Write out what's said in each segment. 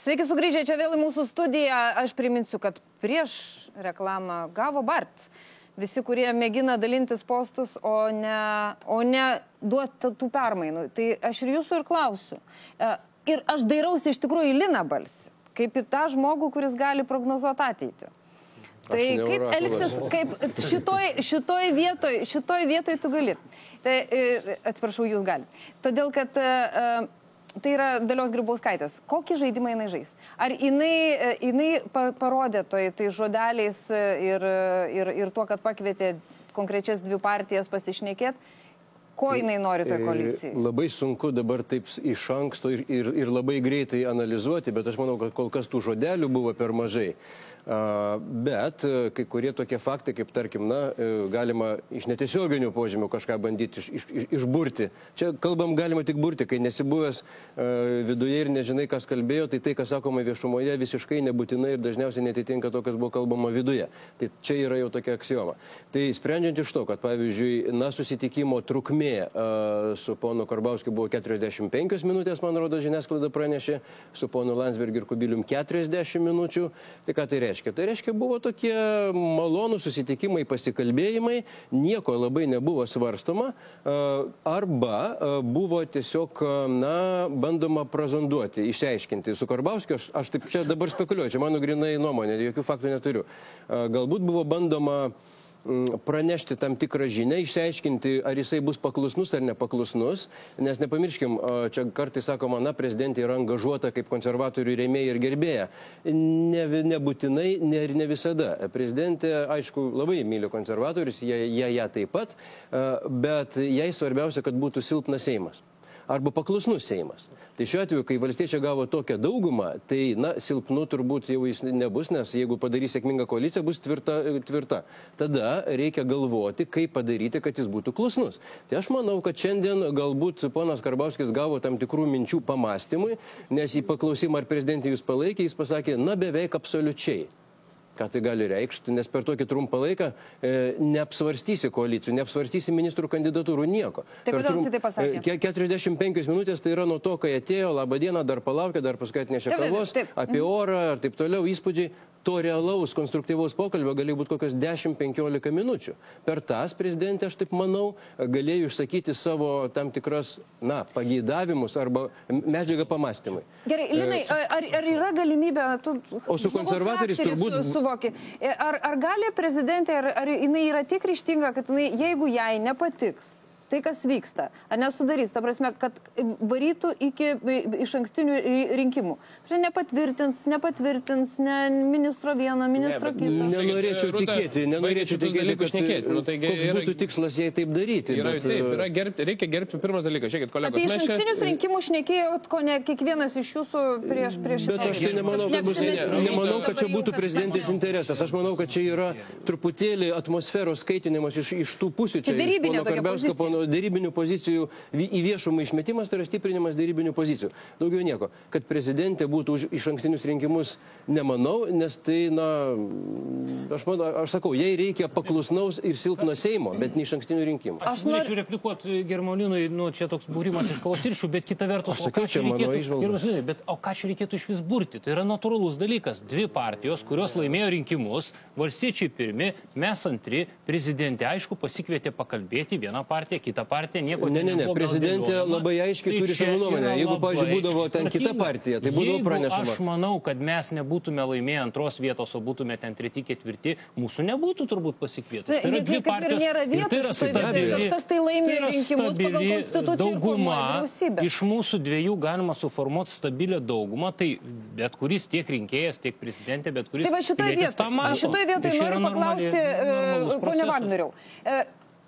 Sveiki sugrįžę čia vėl į mūsų studiją. Aš priminsiu, kad prieš reklamą gavo Bart. Visi, kurie mėgina dalintis postus, o ne duoti tų permainų. Tai aš ir jūsų ir klausiu. Ir aš dairausi iš tikrųjų į Liną Balsį, kaip į tą žmogų, kuris gali prognozuoti ateitį. Tai kaip elgsis, kaip šitoj vietoj tu gali. Tai, atsiprašau, jūs galite. Todėl, kad tai yra Dalios Grybauskaitės. Kokį žaidimą jinai žais? Ar jinai parodė tai žodeliais ir tuo, kad pakvietė konkrečias dvi partijas pasišnekėti, ko jinai nori toje koalicijoje? Labai sunku dabar taip iš anksto ir labai greitai analizuoti, bet aš manau, kad kol kas tų žodelių buvo per mažai. Bet kai kurie tokie faktai, kaip tarkim, galima iš netiesioginių požymių kažką bandyti išburti. Čia kalbam galima tik burti, kai nesibuvęs viduje ir nežinai, kas kalbėjo, tai kas sakoma viešumoje visiškai nebūtinai ir dažniausiai netitinka to, kas buvo kalbama viduje. Tai čia yra jau tokia aksioma. Tai sprendžiant iš to, kad pavyzdžiui, susitikimo trukmė su ponu Karbauskiu buvo 45 minutės, man rodo, žiniasklaida pranešė, su ponu Landsbergiu ir Kubilium 40 minučių. Tai ką tai reiškia? Tai reiškia, buvo tokie malonų susitikimai, pasikalbėjimai, nieko labai nebuvo svarstoma, arba buvo tiesiog, bandoma prazonduoti, išsiaiškinti. Su Karbauskiu, aš taip čia dabar spekuliuoju, čia mano grinai nuomonė, jokių faktų neturiu. Galbūt buvo bandoma pranešti tam tikrą žinią, išsiaiškinti, ar jisai bus paklusnus ar nepaklusnus, nes nepamirškim, čia kartais sakoma, prezidentė yra angažuota kaip konservatorių rėmėja ir gerbėja. Nebūtinai ir ne visada. Prezidentė, aišku, labai myli konservatorius, jie ją taip pat, bet jai svarbiausia, kad būtų silpnas Seimas arba paklusnus Seimas. Tai šiuo atveju, kai valstiečiai gavo tokią daugumą, tai, silpnu turbūt jau jis nebus, nes jeigu padarys sėkmingą koaliciją, bus tvirta. Tada reikia galvoti, kaip padaryti, kad jis būtų klusnus. Tai aš manau, kad šiandien galbūt ponas Karbauskis gavo tam tikrų minčių pamastymui, nes į paklausimą, ar prezidentė jūs palaikė, jis pasakė, beveik absoliučiai. Ką tai gali reikšti, nes per tokį trumpą laiką neapsvarstysi koalicijų, neapsvarstysi ministrų kandidatūrų, nieko. Tai kodėl jis tai pasakė? 45 minutės tai yra nuo to, kai atėjo, labą dieną, dar palaukė, dar paskui atnešė kavos, apie orą ir taip toliau, įspūdžiai. To realaus, konstruktyvaus pokalbio galėjo būti kokios 10-15 minučių. Per tas prezidentė, aš taip manau, galėjo išsakyti savo tam tikras, pageidavimus arba medžiagą pamastymui. Gerai, Linai, ar yra galimybė, o su konservatoriais turbūt suvoki, ar gali prezidentė, ar jinai yra tik ryžtinga, kad jinai, jeigu jai nepatiks tai, kas vyksta, ar nesudarys, ta prasme, kad varytų iki išankstinių rinkimų. Nepatvirtins, ministro vieno, ministro kito. Nenorėčiau tikėti, koks būtų tikslas jai taip daryti. Reikia gerbti pirmas dalykas. Žiūrėkit, kolegos. Apie išankstinius rinkimus šnekėjot, ko ne kiekvienas iš jūsų prieš šitą. Bet aš tai nemanau, kad čia būtų prezidentės interesas. Aš manau, kad čia yra truputėlį atmosferos skaitinimas iš tų pusių. Čia derybinė tokia pozicija. Derybinių pozicijų į viešumą išmetimas, tai yra stiprinimas derybinių pozicijų. Daugiau nieko. Kad prezidentė būtų už išankstinius rinkimus, nemanau, nes tai, aš sakau, jai reikia paklusnaus ir silpno Seimo, bet ne išankstinių rinkimų. Aš norėčiau replikuoti Germolinui, čia toks būrimas iš kavos tirščių, bet kita vertus, o ką čia reikėtų iš vis burti? Tai yra natūralus dalykas. Dvi partijos, kurios laimėjo rinkimus, valstiečiai pirmi, mes antri, prezidentė, aišku, pasikvietė pakalbėti vieną partiją, kita partija, nieko nebuvo. Prezidentė labai aiškiai turi savo nuomonę. Jeigu, pavyzdžiui, būdavo ten kita partija, tai būdavo pranešama. Aš manau, kad mes nebūtume laimėję antros vietos, o būtume ten treti, ketvirti, mūsų nebūtų turbūt pasikvietus. Tai yra dvi partijos. Kažkas tai laimė rinkimus pagal konstituciją formuoja vyriausybę. Iš mūsų dviejų galima suformuoti stabilią daugumą, tai bet kuris tiek rinkėjas, tiek prezidentė, bet kuris pilietis tą mato. Šitoje vietoje noriu paklausti, ponia Vagnoriau.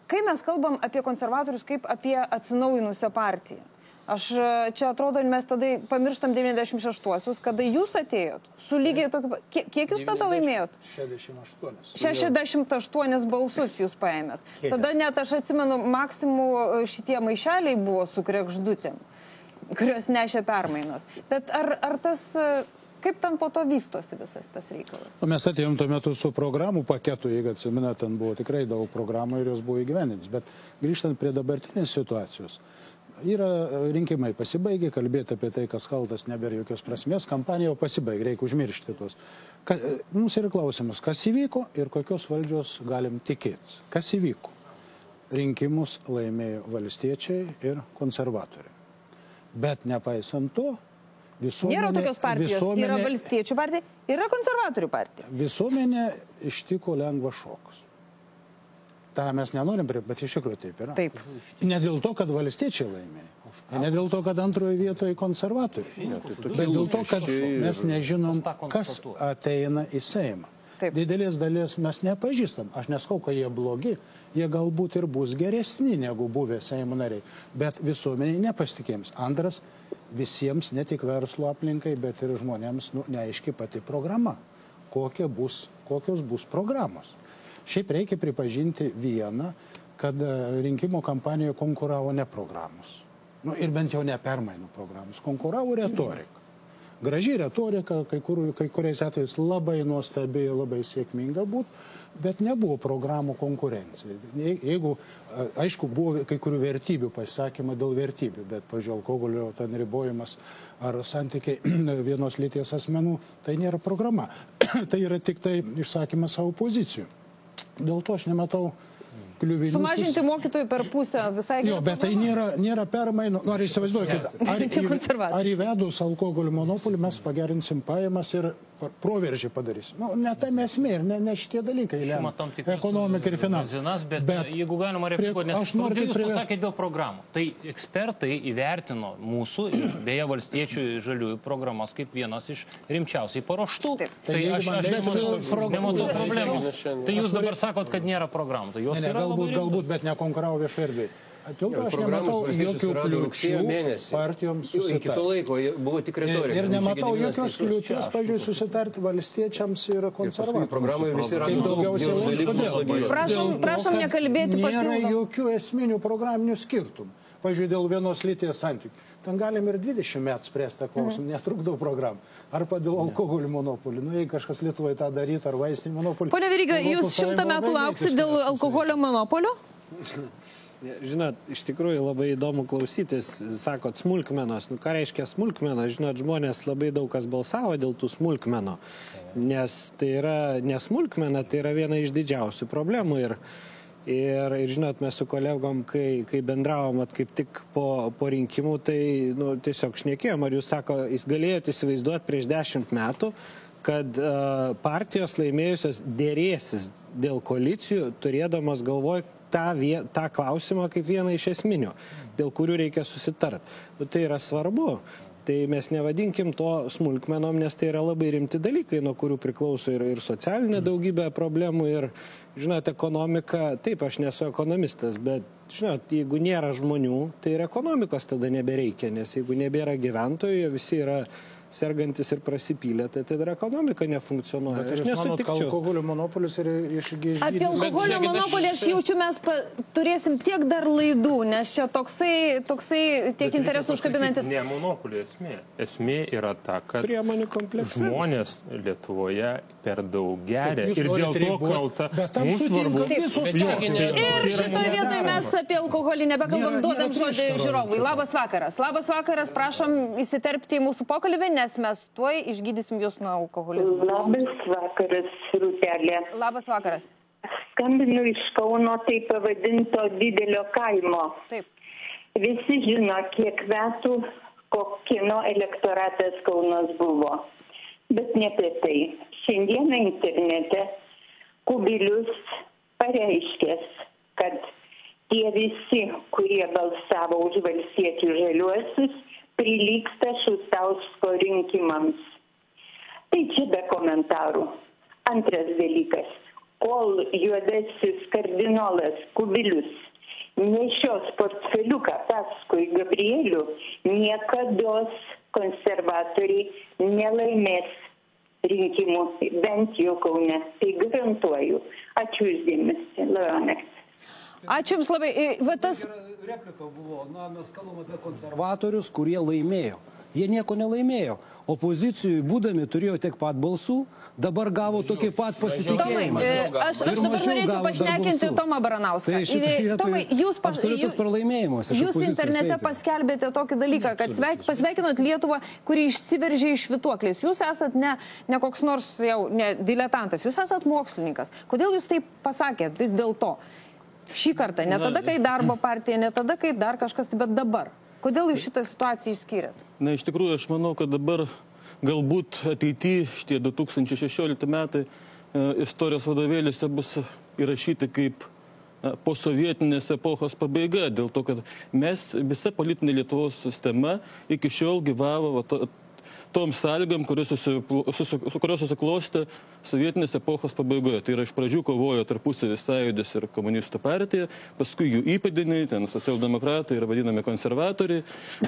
Kai mes kalbam apie konservatorius kaip apie atsinaujinusią partiją, čia atrodo, mes tada pamirštam 96-uosius, kada jūs atėjot, su lygiai tokiu, kiek jūs tada laimėjot? 68. 68 balsus jūs paėmėt. Tada net aš atsimenu, maksimų šitie maišeliai buvo su kregždutėm, kurios nešė permainos. Bet ar tas... Kaip ten po to vystosi visas tas reikalas? Mes atėjom tuo metu su programų paketu, jeigu atsimena, ten buvo tikrai daug programų ir jos buvo įgyvendintos. Bet grįžtant prie dabartinės situacijos, yra rinkimai pasibaigė, kalbėti apie tai, kas kaltas, nebėra jokios prasmės, kampanija jau pasibaigė, reikia užmiršti tuos. Mums yra klausimas, kas įvyko ir kokios valdžios galim tikėtis. Kas įvyko? Rinkimus laimėjo valstiečiai ir konservatoriai. Bet nepaisant to, visuomenė... Nėra tokios partijos, yra valstiečių partija, yra konservatorių partija. Visuomenė ištiko lengvas šokas. tą mes nenorim, bet iš tikrųjų taip yra. Taip. Ne dėl to, kad valstiečiai laimėjo. Ne dėl to, kad antroje vietoje konservatoriai. Bet dėl to, kad mes nežinom, kas ateina į Seimą. Taip. Didelės dalies mes nepažįstam. Aš neskau, kad jie blogi. Jie galbūt ir bus geresni negu buvę Seimo nariai. Bet visuomeniai nepasitikėjams. Antras, visiems, ne tik verslo aplinkai, bet ir žmonėms neaiški pati programa. Kokios bus programos. Šiaip reikia pripažinti vieną, kad rinkimo kampanijoje konkuravo ne programos. Ir bent jau ne permainų programos. Konkuravo retorika. Graži retorika, kai kuriais atvejais labai nuostabi, labai sėkminga būtų, bet nebuvo programų konkurencijai. Jeigu, aišku, buvo kai kurių vertybių pasisakymą dėl vertybių, bet, pažiūrėjau, alkoholio ten ribojimas ar santykiai vienos lyties asmenų, tai nėra programa. Tai yra tik tai išsakymas savo pozicijų. Dėl to aš nematau kliuvinių. Sumažinti mokytojų per pusę visai... Jo, bet tai nėra permainų. Ar įsivaizduokit, ar įvedus alkoholio monopolį mes pagerinsim pajamas ir proveržį padarysim. Ne tam esmė, ne šitie dalykai lemia. Ekonomika ir finansai. Bet jeigu galima replikuoti, nes jūs pasakėte dėl programų. Tai ekspertai įvertino mūsų, beje, valstiečių žaliųjų programas kaip vienas iš rimčiausiai paruoštų. Tai aš nematau problemos. Tai jūs dabar sakot, kad nėra programų. Tai jos yra labai rimtos. Galbūt, bet nekonkuravo viešai erdvėje. Dėl to aš nematau jokių kliūčių partijoms susitarti. Iki to laiko buvo tik retorika. Ir nematau jokios kliūčios, pažiūrėjau, susitarti valstiečiams ir konservatoriams. Programai visi rado Prašom nekalbėti papildomai. Nėra jokių esminių programinių skirtumų. Pažiūrėjau, dėl vienos lyties santykių. Ten galim ir 20 metų spręsti klausimą, netrukdau programą. Arba dėl alkoholio monopolį. Jei kažkas Lietuvoje tą darytų, ar vaistinį monopolį. Pone Veryga, jūs 100 metų lauksit dėl alkoholio monopolio? Žinot, iš tikrųjų labai įdomu klausytis, sakot, smulkmenos. Ką reiškia smulkmena? Žinot, žmonės labai daug kas balsavo dėl tų smulkmenų, nes tai yra nesmulkmena, tai yra viena iš didžiausių problemų. Ir žinot, mes su kolegom, kai bendravom, kaip tik po rinkimų, tai tiesiog šnekėjom, ar jūs sako, jūs galėjote įsivaizduoti prieš 10 metų, kad partijos laimėjusios dėrėsis dėl koalicijų, turėdamos galvoj tą klausimą kaip vieną iš esminių, dėl kurių reikia susitart. Tai yra svarbu. Tai mes nevadinkim to smulkmenom, nes tai yra labai rimti dalykai, nuo kurių priklauso ir socialinė daugybė problemų. Ir, žinot, ekonomika, taip, aš nesu ekonomistas, bet, žinot, jeigu nėra žmonių, tai ir ekonomikos tada nebereikia, nes jeigu nebėra gyventojų, visi yra sergantis ir prasipylė, tai ir ekonomika nefunkcionuoja. Aš nesutikčiau. Alkoholio monopolis ir išgydyti. Apie alkoholio monopolį aš jaučiu, mes turėsim tiek dar laidų, nes čia toksai tiek interesų užkabinantis. Ne monopolio esmė. Esmė yra ta, kad žmonės Lietuvoje per daug geria ir dėl to kalta. Mums svarbu. Ir šitoje vietoje mes apie alkoholį nebekalbam, duodam žodį žiūrovui. Labas vakaras. Labas vakaras, prašom įsiterpti į mūsų pokalbį, nes mes tuoj išgydysim jūs nuo alkoholizmo. Labas vakaras, Rūtelė. Labas vakaras. Skambinu iš Kauno, taip pavadinto didelio kaimo. Taip. Visi žino, kiek metų kokino elektoratas Kaunas buvo. Bet ne apie tai. Šiandieną internete Kubilius pareiškęs, kad tie visi, kurie balsavo už valstiečių žaliuosius, prilygsta Šustausko rinkimams. Tai čia be komentarų. Antras dalykas. Kol juodasis kardinolas Kubilius nešios portfeliuką paskui Gabrielių, niekados konservatoriai nelaimės rinkimų, bent jau Kaune. Tai garantuoju. Ačiū už dėmesį. Labą naktį. Ačiū Jums labai. Va tas... Replika buvo, mes kalbame apie konservatorius, kurie laimėjo. Jie nieko nelaimėjo. Opozicijui būdami turėjo tiek pat balsų, dabar gavo tokį pat pasitikėjimą. Aš dabar norėčiau pašnekinti Tomą Baranauską. Tomai, absoliutus pralaimėjimas. Jūs internete paskelbėte tokį dalyką, kad pasveikinot Lietuvą, kuri išsiveržė iš švytuoklės. Jūs esat ne koks nors jau ne diletantas, jūs esat mokslininkas. Kodėl jūs taip pasakėt vis dėlto? Šį kartą, ne tada, kai darbo partija, ne tada, kai dar kažkas, bet dabar. Kodėl jūs šitą situaciją išskyrėt? Na, iš tikrųjų, aš manau, kad dabar galbūt ateityje šitie 2016 metai istorijos vadovėliuose bus įrašyti kaip posovietinės epochos pabaiga, dėl to, kad visa politinė Lietuvos sistema iki šiol gyvavo tom sąlygom, kurios susiklostė sovietinės epochos pabaigoje. Tai yra iš pradžių kovojo tarpusavį Sąjūdis ir komunistų partija, paskui jų įpėdiniai, ten socialdemokratai ir vadinami konservatoriai.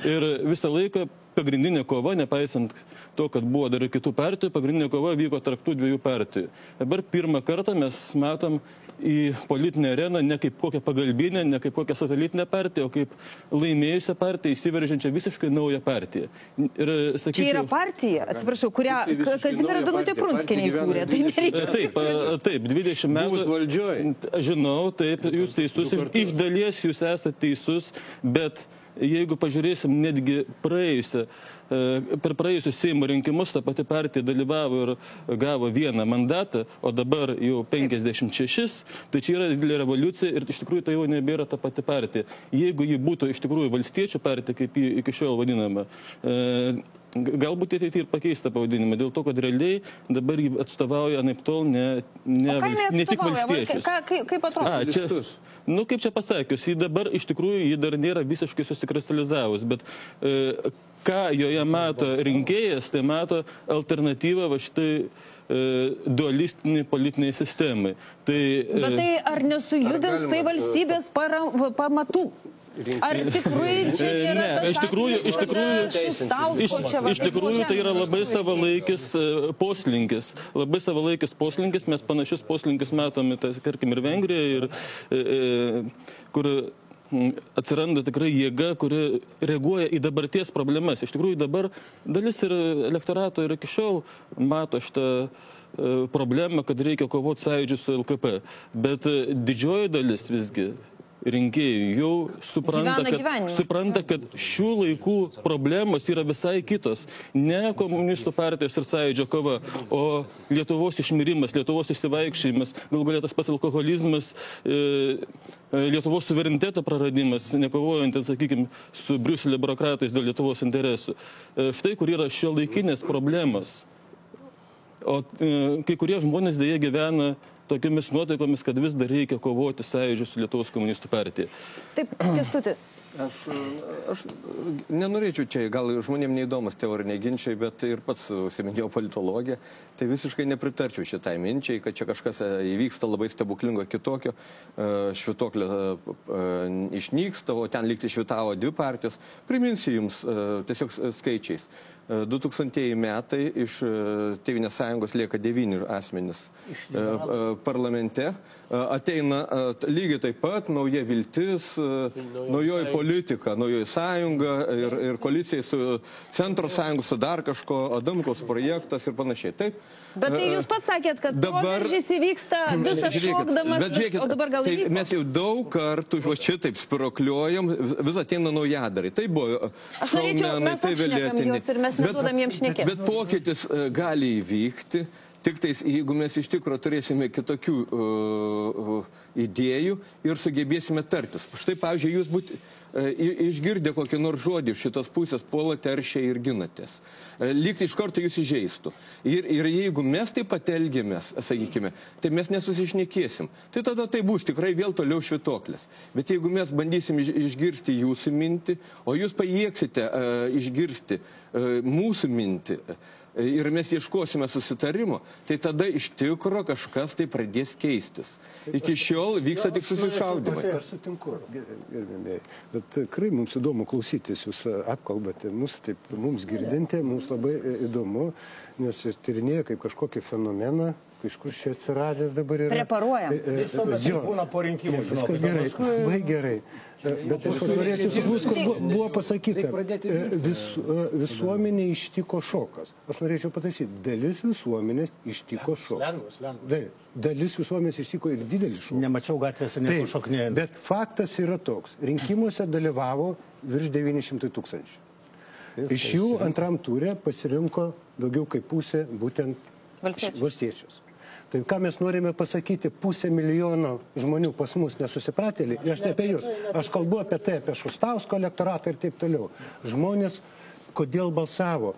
Ir visą laiką pagrindinė kova, nepaisant to, kad buvo dar ir kitų partijų, pagrindinė kova vyko tarp tų dviejų partijų. Dabar pirmą kartą mes matom į politinę areną ne kaip kokią pagalbinę, ne kaip kokią satelitinę partiją, o kaip laimėjusią partiją, įsiveržiančią visiškai naują partiją. Ir, sakyčiau, čia yra partija, atsiprašau, kurią Kazimiera Danutė Prunskienė įkūrė. Tai nereikia. Taip, 20 metų. Bus valdžioj. Žinau, taip, jūs teisus, iš dalies jūs esate teisus, bet jeigu pažiūrėsim netgi per praėjusius Seimo rinkimus, ta pati partija dalyvavo ir gavo vieną mandatą, o dabar jau 56, tai čia yra didelė revoliucija ir iš tikrųjų tai jau nebėra ta pati partija. Jeigu ji būtų iš tikrųjų valstiečių partija, kaip ji iki šiol vadinama, galbūt ateityje ir pakeista pavadinimą, dėl to, kad realiai dabar jį atstovauja anaiptol ne tik valstiečius. Kaip atrodo? Nu, kaip čia pasakius, jį dabar iš tikrųjų jį dar nėra visiškai susikristalizavus, bet ką joje mato rinkėjas, tai mato alternatyvą va štai dualistinį politiniai sistemai. Bet tai ar nesujudins tai valstybės pamatų? Ar tikrai čia yra iš tikrųjų tai yra labai savalaikis poslinkis. Labai savalaikis poslinkis, mes panašius poslinkis matome, tarkim, ir Vengrijoje, kur atsiranda tikrai jėga, kuri reaguoja į dabarties problemas. Iš tikrųjų dabar dalis ir elektorato ir iki šiol mato šitą problemą, kad reikia kovoti sąjūdžiu su LKP. Bet didžioji dalis visgi rinkėjų jau supranta, kad šių laikų problemos yra visai kitos. Ne komunistų partijos ir sąjūdžio kova, o Lietuvos išmirimas, Lietuvos išsivaikščiojimas, gal galėtas pats alkoholizmas, Lietuvos suvereniteto praradimas, nekovojant, sakykime, su Briuselio biurokratais dėl Lietuvos interesų. Štai kur yra šiuolaikinės problemos. O kai kurie žmonės dėja gyvena tokiamis nuotaikomis, kad vis dar reikia kovoti sąjūdžiu su Lietuvos komunistų partija. Taip, Kęstuti. Aš nenorėčiau čia, gal žmonėms neįdomus teoriniai ginčiai, bet ir pats užsiminėjau politologiją, tai visiškai nepritarčiau šitai minčiai, kad čia kažkas įvyksta labai stebuklingo kitokio, švytuoklė išnyksta, o ten lygtai švytavo dvi partijos. Priminsiu jums tiesiog skaičiais. 2000 metai iš Tėvynės sąjungos lieka 9 asmenys parlamente. Ateina lygiai taip pat nauja viltis, naujoji politika, naujoji sąjunga ir koalicija su centro sąjunga, su dar kažko, Adamkaus projektas ir panašiai. Taip. Bet tai jūs pats sakėt, kad proveržys įvyksta vis atšokdamas, o dabar gal įvyko? Mes jau daug kartų šitaip spirokliuojam, vis ateina naujadarai. Tai buvo šaumėnai, tai vėlėtiniai. Bet pokytis gali įvykti. Tik tais, jeigu mes iš tikrųjų turėsime kitokių idėjų ir sugebėsime tartis. Štai, pavyzdžiui, jūs išgirdę kokį nors žodį iš šitos pusės, puolate aršiai ir ginatės. Lyg iš karto jūs įžeistų. Ir jeigu mes taip pat elgiamės, sakykime, tai mes nesusišnekėsim. Tai tada tai bus tikrai vėl toliau švytuoklės. Bet jeigu mes bandysim išgirsti jūsų mintį, o jūs pajėgsite išgirsti mūsų mintį, ir mes ieškosime susitarimo, tai tada iš tikro kažkas tai pradės keistis. Iki šiol vyksta tik susišaudymai. Aš sutinku, gerbėmėjai, bet tikrai mums įdomu klausytis, jūs apkalbate, mums girdinti, mums labai įdomu, nes tyrinėja kaip kažkokį fenomeną, kažkur čia atsiradęs dabar yra. Preparuojam. Visuomet būna po rinkimų, žinokit. Viskas gerai, labai gerai. Bet aš norėčiau suklust, kad buvo pasakyta, visuomenė ištiko šokas. Aš norėčiau pataisyti, dalis visuomenės ištiko šokas. Dalis visuomenės ištiko ir didelis šokas. Nemačiau gatvėse nieko šoknėjant. Bet faktas yra toks, rinkimuose dalyvavo virš 900 000. Iš jų antram turė pasirinko daugiau kaip pusė būtent valstiečius. Tai ką mes norime pasakyti, 500 000 žmonių pas mus nesusipratėlį, aš ne apie jūs, aš kalbu apie tai, apie Šustausko elektoratą ir taip toliau. Žmonės, kodėl balsavo,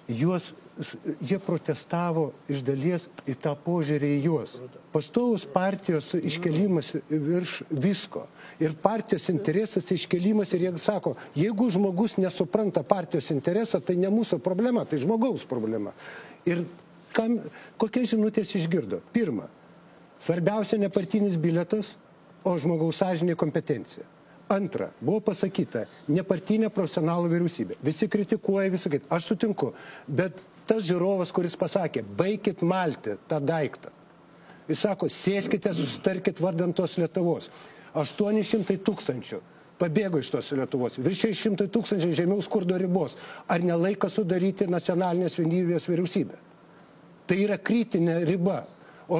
jie protestavo iš dalies į tą požiūrį į juos. Pastovus partijos iškelimas virš visko ir partijos interesas iškelimas ir jie sako, jeigu žmogus nesupranta partijos interesą, tai ne mūsų problema, tai žmogaus problema. Ir kokie žinutės išgirdo? Pirma, svarbiausia nepartinis biletas, o žmogaus sąžinė kompetencija. Antra, buvo pasakyta, nepartinė profesionalų vyriausybė. Visi kritikuoja, visi kaip. Aš sutinku, bet tas žiūrovas, kuris pasakė, baikit malti tą daiktą. Jis sako, sėskite, susitarkit vardan tos Lietuvos. 800 000 pabėgo iš tos Lietuvos. Virš 600 000 žemiau skurdo ribos. Ar nelaikas sudaryti nacionalinės vienybės vyriausybę? Tai yra kritinė riba. O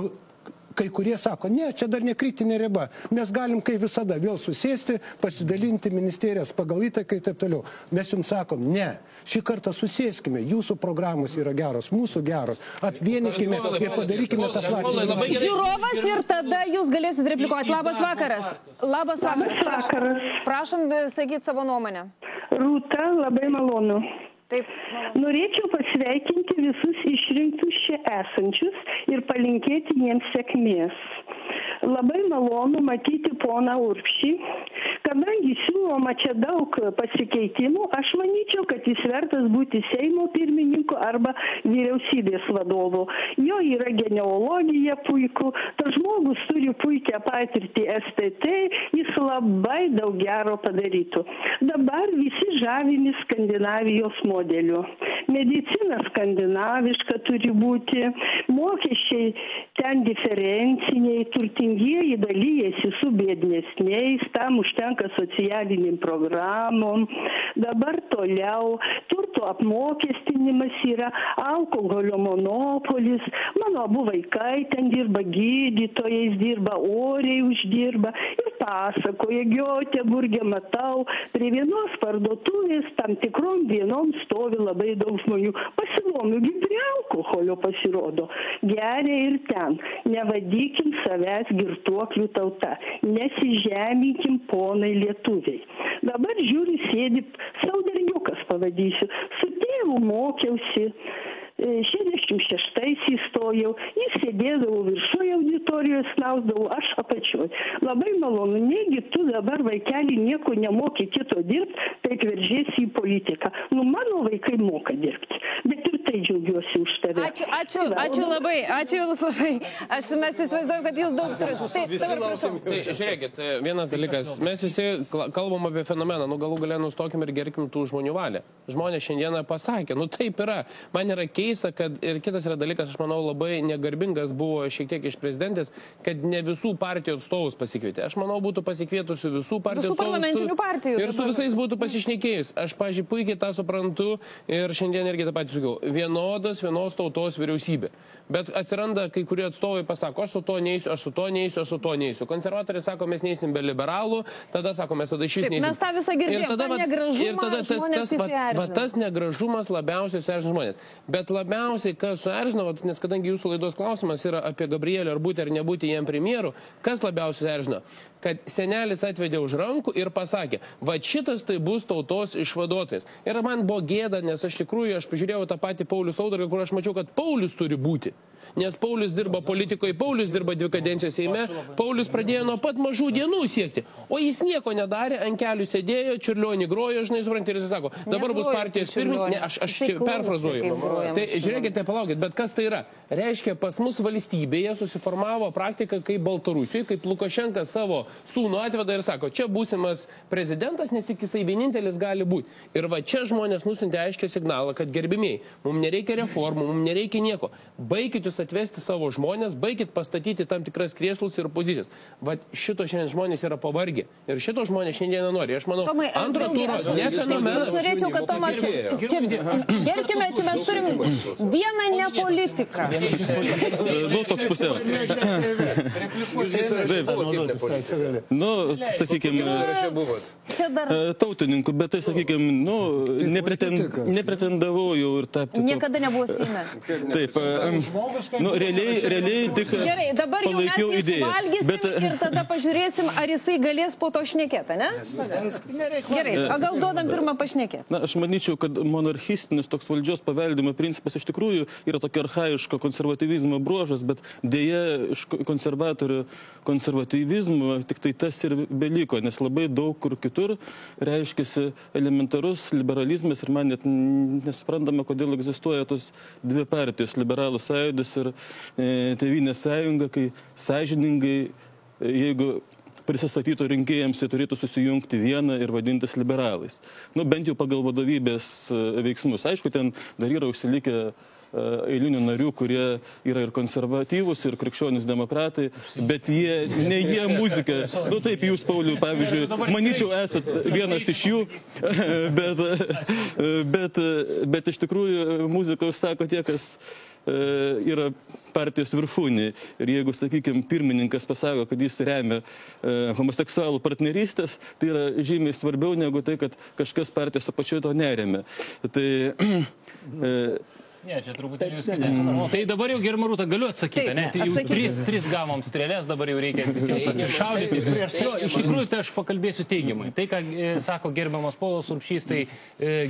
kai kurie sako, ne, čia dar ne kritinė riba. Mes galim, kaip visada, vėl susėsti, pasidalinti ministerijas pagal įtaką ir taip toliau. Mes jums sakom, ne, šį kartą susėskime, jūsų programos yra geros, mūsų geros, apvienykime ir padarykime tą plačią. Žiūrovas ir tada jūs galėsit replikuoti. Labas vakaras. Labas vakaras. Prašom sakyti savo nuomonę. Rūta, labai malonu. Taip. Norėčiau pasveikinti visus išrinktus čia esančius ir palinkėti jiems sėkmės. Labai malonu matyti poną Urbšį. Kadangi siūloma čia daug pasikeitimų, aš manyčiau, kad jis vertas būti Seimo pirmininku arba vyriausybės vadovu. Jo yra genealogija puiku, tas žmogus turi puikią patirtį STT, jis labai daug gero padarytų. Dabar visi žavimi Skandinavijos modeliu. Medicina skandinaviška turi būti, mokesčiai ten diferenciniai, turtingieji dalyjasi su biednesniais, tam užtenka socialiniam programom. Dabar toliau turto apmokestinimas yra, alkoholio monopolis. Mano abu vaikai ten dirba gydytojais, dirba oriai uždirba ir pasakoja Gioteburge, matau, prie vienos parduotuvės tam tikrom dienom stovi labai daug žmonių. Pasidomiu, prie alkoholio pasirodo. Geria ir ten. Nevadykim savęs girtuoklių tauta. Nesižeminkim ponai lietuviai. Dabar žiūriu, sėdi saudarniukas, pavadysiu. Su tėvu mokiausi. 66 įstojau, jis sėdėdavo viršuje auditorijos, snausdavo, aš apačioj. Labai malonu, negi tu dabar vaikelį nieko nemoki kito dirbti, taip veržiesi į politiką. Nu, mano vaikai moka dirbti, bet ir tai džiaugiuosi už tave. Ačiū labai, ačiū Jums labai. Mes įsivaizduoju, kad Jūs daug turite. Tai žiūrėkit, vienas dalykas, mes visi kalbam apie fenomeną, nu galų galę nustokim ir gerkim tų žmonių valią. Žmonės šiandieną pasakė, nu taip yra, man yra keista, kad ir kitas yra dalykas, aš manau, labai negarbingas buvo šiek tiek iš prezidentės, kad ne visų partijų atstovus pasikvietė. Aš manau, būtų pasikvietusi visų partijų atstovus. Parlamentinių partijų. Ir su visais būtų pasišnekėjus. Aš, pažiūrėjau, puikiai tą suprantu ir šiandien irgi tą patį sakiau. Vienos tautos vyriausybė. Bet atsiranda kai kurie atstovai pasako, aš su to neįsiu, aš su to neįsiu, aš su to neįsiu. Konservatoriai sako, mes neįsim be liberalų, tada sako, mes tada iš vis neįsim. Mes tą visą girdėjom, tas negražumas labiausiai suerzina žmonės. Bet labiausiai, kas suerzino, nes kadangi jūsų laidos klausimas yra apie Gabrielį ar būti ar nebūti jam premjeru, kas labiausiai suerzino? Kad senelis atvedė už rankų ir pasakė, va šitas tai bus tautos išvaduotojas. Ir man buvo gėda, nes aš tikrųjų, aš pažiūrėjau tą patį Paulių Saudargą, kur aš mačiau, kad Paulius turi būti. Nes Paulius dirba politikoje, Paulius dirba 2 kadencijas Seime, Paulius pradėjo nuo pat mažų dienų siekti, o jis nieko nedarė, ant kelių sėdėjo, Čiurlionį grojo, žinai, supranti, ir jis sako, dabar bus partijos pirmininkas, ne, aš čia perfrazuoju. Tai žiūrėkite, palaukit, bet kas tai yra? Reiškia, pas mus valstybėje susiformavo praktika kaip Baltarusijoje, kaip Lukašenka savo sūnų atveda ir sako, čia būsimas prezidentas, nes tik jisai vienintelis gali būti. Ir va čia žmonės nusintė aiškiai signalą, kad gerbimiai, mums nereikia reformų, mums nereikia nieko. Baikit jūs atvesti savo žmonės, baikit pastatyti tam tikras krėslus ir pozicijas. Va šito šiandien žmonės yra pavargę. Ir šito žmonės šiandien nori. Aš manau, Tomai, antro turo ne fenomenas. Aš norėčiau, kad Tomas... Gerbkime, čia mes turim vieną nepolitiką. Nu, toks pusiau. Nu, sakykime, tautininkų, bet tai, sakykime, nu, nepretendavau jau ir tapti. Niekada nebuvo Seime. Taip, nu, realiai tik gerai, dabar jau mes jį suvalgysim ir tada pažiūrėsim, ar jisai galės po to šnekėti, ne? Gerai, gal duodam pirmą pašnekėti? Na, aš manyčiau, kad monarchistinis toks valdžios paveldimo principas iš tikrųjų yra tokia archaiško konservatyvizmo bruožas, bet dėja iš konservatorių konservatyvizmo tik tai tas ir beliko, nes labai daug kur kitur reiškiasi elementarus liberalizmas ir man net nesuprantama, kodėl egzistuoja tos 2 partijos, liberalų sąjūdis ir Tėvynės sąjunga, kai sąžiningai, jeigu prisistatytų rinkėjams, jie turėtų susijungti vieną ir vadintis liberalais. Nu, bent jau pagal vadovybės veiksmus. Aišku, ten dar yra užsilikę eilinių narių, kurie yra ir konservatyvūs, ir krikščionys demokratai, bet ne jie muzika. Nu taip, jūs, Pauliau, pavyzdžiui, manyčiau, esat vienas iš jų, bet iš tikrųjų muzika užsako tie, kas yra partijos viršūnė. Ir jeigu, sakykime, pirmininkas pasako, kad jis remia homoseksualų partnerystės, tai yra žymiai svarbiau negu tai, kad kažkas partijos apačioje to neremia. Tai... Ne, čia truputėlį jūs kitės. Tai dabar jau, gerbiama Rūta, galiu atsakyti, ne? Tai jau 3 gavom strėlės, dabar jau reikia visiems atsišaudyti. Iš tikrųjų, tai aš pakalbėsiu teigiamai. Tai, ką sako gerbiamas Paulius Urbšys, tai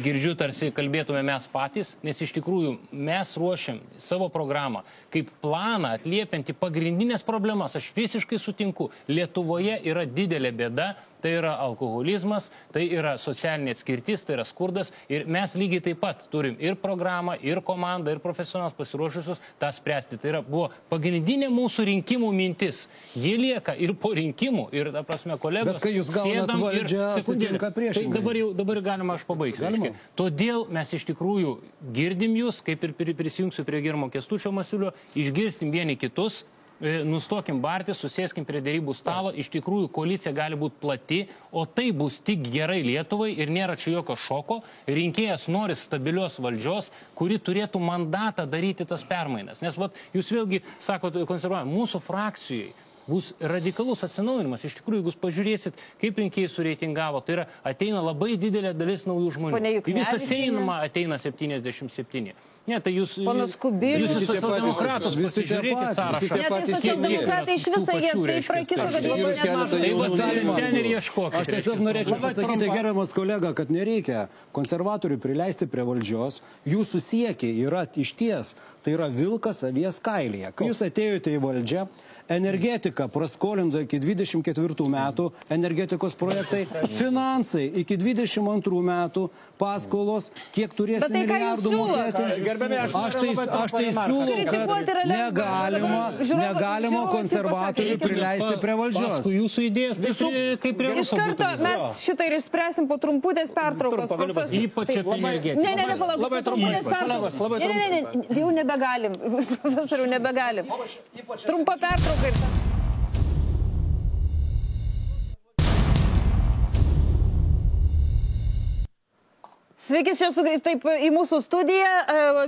girdžiu tarsi kalbėtume mes patys, nes iš tikrųjų mes ruošiam savo programą kaip planą atliepianti pagrindinės problemas. Aš visiškai sutinku. Lietuvoje yra didelė bėda. Tai yra alkoholizmas, tai yra socialinė atskirtis, tai yra skurdas ir mes lygiai taip pat turim ir programą, ir komandą, ir profesionalus pasiruošusius tą spręsti. Tai yra buvo pagrindinė mūsų rinkimų mintis. Jie lieka ir po rinkimų, ir, ta prasme, kolegos... Bet kai jūs gaunat valdžią, atsitinka priešingai. Tai dabar galima aš pabaigsiu. Todėl mes iš tikrųjų girdim jūs, kaip ir prisijungsiu prie gerbiamo Kęstučio Masiulio, išgirstim vieni kitus, nustokim bartis, susėskim prie dėrybų stalo, iš tikrųjų koalicija gali būti plati, o tai bus tik gerai Lietuvai ir nėra čia jokio šoko. Rinkėjas nori stabilios valdžios, kuri turėtų mandatą daryti tas permainas. Nes vat, jūs vėlgi sakote, konservatoriai, mūsų frakcijai bus radikalus atsinaujinimas. Iš tikrųjų, jeigu jūs pažiūrėsit, kaip rinkėjai sureitingavo, tai yra ateina labai didelė dalis naujų žmonių. Į visą Seimą ateina 77. Ne, tai jūs socialdemokratus pasižiūrėkit sąrašą. Ne, tai socialdemokratai iš viso jie taip prakišo, kad labai nemažai. Tai vat ten ir ieškokite. Aš tiesiog norėčiau pasakyti, gerbiamas kolega, kad nereikia konservatorių prileisti prie valdžios. Jūsų siekiai yra išties, tai yra vilkas avies kailyje. Kai jūs atėjote į valdžią, energetika praskolinta iki 24 metų, energetikos projektai, finansai iki 22 metų, paskolos, kiek turėsi milijardų mokėti. Aš tai siūlau, kad negalima konservatorių prileisti prie valdžios. Paskui jūsų idėjas, tai kaip prie Iš karto mes šitą ir išspręsim po trumputės pertraukos. Ypač apie energetiką. Ne, palauk, trumputės pertraukos. Ne, jau nebegalim. Profesoriau, nebegalim. Trumpa pertrauka. Sveiki, čia sugrįžti taip į mūsų studiją.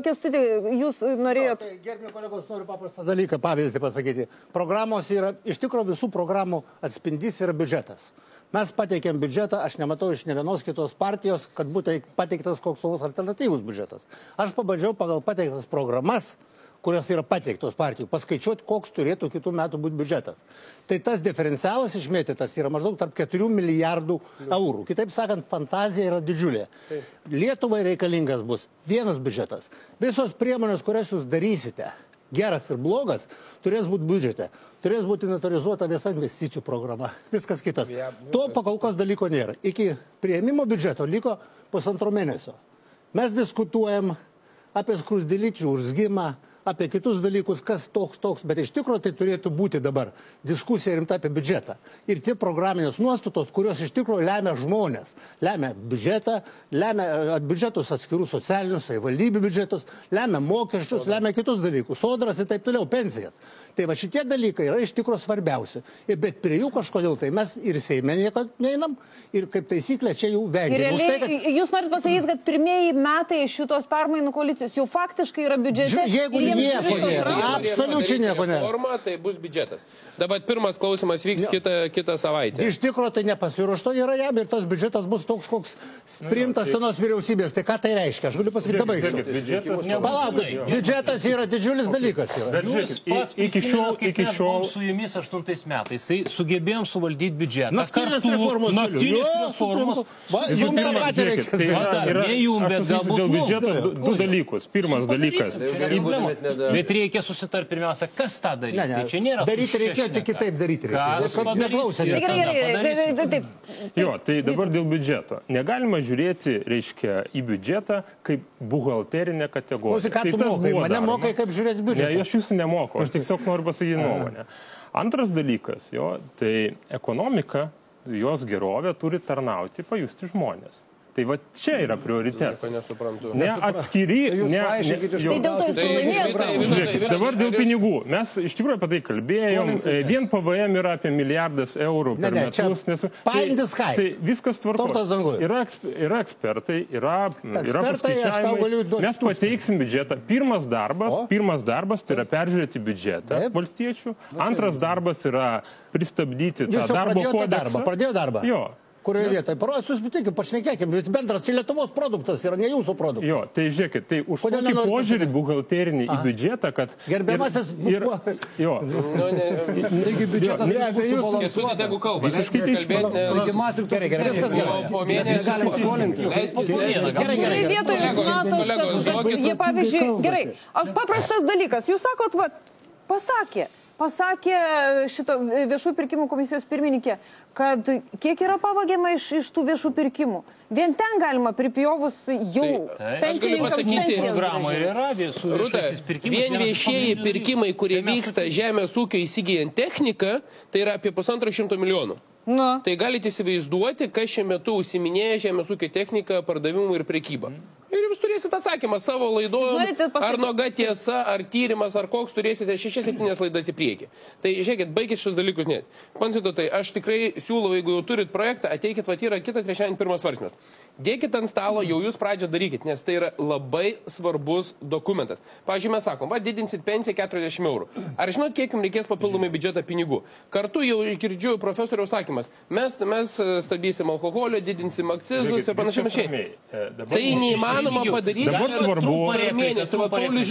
Kęstuti, jūs norėjot... Gerbimi kolegos, noriu paprastą dalyką, pavyzdį pasakyti. Programos yra, iš tikrųjų visų programų atspindys yra biudžetas. Mes pateikėm biudžetą, aš nematau iš ne vienos kitos partijos, kad būtų pateiktas koks nors alternatyvus biudžetas. Aš pabandžiau pagal pateiktas programas, kurios yra pateiktos partijų, paskaičiuoti, koks turėtų kitų metų būti biudžetas. Tai tas diferencialas išmėtytas yra maždaug tarp 4 milijardų eurų. Kitaip sakant, fantazija yra didžiulė. Lietuvai reikalingas bus vienas biudžetas. Visos priemonės, kurias jūs darysite, geras ir blogas, turės būti biudžete. Turės būti inventorizuota visa investicijų programa. Viskas kitas. To pakolkos dalyko nėra. Iki priėmimo biudžeto liko 1,5 mėnesio. Mes diskutuojam apie skrusdėlyčių urzgimą, apie kitus dalykus, kas toks, bet iš tikrųjų tai turėtų būti dabar diskusija rimta apie biudžetą. Ir tie programinės nuostatos, kurios iš tikrųjų lemia žmonės, lemia biudžetą, lemia biudžetus atskirų socialinius, savivaldybių biudžetus, lemia mokesčius, lemia kitus dalykus, sodras ir taip toliau, pensijas. Tai va šitie dalykai yra iš tikrųjų svarbiausi. Bet prie jų kažkodėl tai mes ir Seime niekad neinam ir kaip taisyklė čia jų vengiam. Jūs norit pasakyti, kad pirmieji metai šitos permainų koalicijos jau faktiškai yra biudžete? Jeigu nieko nėra, absoliučiai nieko nėra. Forma, tai bus biudžetas. Dabar pirmas klausimas vyks kitą savaitę. Iš tikrųjų tai nepasiruošto yra jam ir tas biudžetas bus toks, koks priimtas senos vyriausybės. Tai ką tai reiškia? Aš galiu pasakyti dabar. Palaukit, biudžetas yra didžiulis dalykas. Iki šiol su jumis 8 metais sugebėjom suvaldyti biudžetą. Naktinės reformos. Naktinės reformos. Jums tą patį reikia. Ne jums, bet galbūt biudžetą du dalykus. Pirmas dalykas. Bet reikia susitarti pirmiausia, kas tą darys. Tai čia nėra. Daryti reikėjo, tik kitaip daryti reikėjo. Jo, tai dabar dėl biudžeto. Negalima žiūrėti, reiškia, į biudžetą kaip buhalterinę kategoriją. Klausyk, ką tu mokai? Mane mokai kaip žiūrėti biudžetą. Ne, aš jūsų nemokau. Aš tiesiog noriu pasakyti nuomonę. Antras dalykas, tai ekonomika, jos gerovė turi tarnauti, pajusti žmonės. Tai va čia yra prioritetas. Ne atskiri... Dabar dėl pinigų. Mes iš tikrųjų apie tai kalbėjom. Vien PVM yra apie milijardas eurų per metus. Tai viskas tvarkos. Yra ekspertai, yra paskaičiavimai. Mes pateiksim biudžetą. Pirmas darbas tai yra peržiūrėti biudžetą valstiečių. Antras darbas yra pristabdyti tą darbo kodeksą. Pradėjo darbą? Jo. Kurioje vietoje? Suspitikim, pašnekėkim, bendras čia Lietuvos produktas yra, ne jūsų produktas. Jo, tai žiūrėkit, tai už tokį požiūrį buhalterinį į biudžetą, kad... Gerbiamasis... Jo. Taigi biudžetas bus subalansuotas. Jeigu kalbas, visiškai kalbėti, nes... Gerai, vietoje jūs matot, kad jie, pavyzdžiui, gerai, paprastas dalykas, jūs sakot, pasakė šito viešų pirkimų komisijos pirmininkė, kad kiek yra pavagiama iš tų viešų pirkimų. Vien ten galima pripjovus jau pensininkams pensijas. Rūta, vien viešieji pirkimai, kurie vyksta žemės ūkio įsigijant techniką, tai yra apie 150 milijonų. Tai galite įsivaizduoti, kas šiuo metu užsiminėja žemės ūkio techniką, pardavimų ir prekybą. Ir jums turėsite atsakymą savo laidoje, ar nuoga tiesa, ar tyrimas, ar koks, turėsite 6-7 laidas į priekį. Tai žiūrėkit, baigit šios dalykus net. Pansito, tai aš tikrai siūlau, jeigu jau turit projektą, ateikit, yra kitą trečiadienį pirmas svarstymas. Dėkit ant stalo, jau jūs pradžią darykit, nes tai yra labai svarbus dokumentas. Pavyzdžiui, mes sakom, didinsit pensiją 40 eurų. Ar žinot, kiek jums reikės papildomai biudžetą pinigų? Kartu jau girdžiu profesoriaus sakymas, mes stabdysim alkoholio, didinsim akcizus ir panašiai. Tai neįmanoma padaryti. Dabar svarbu.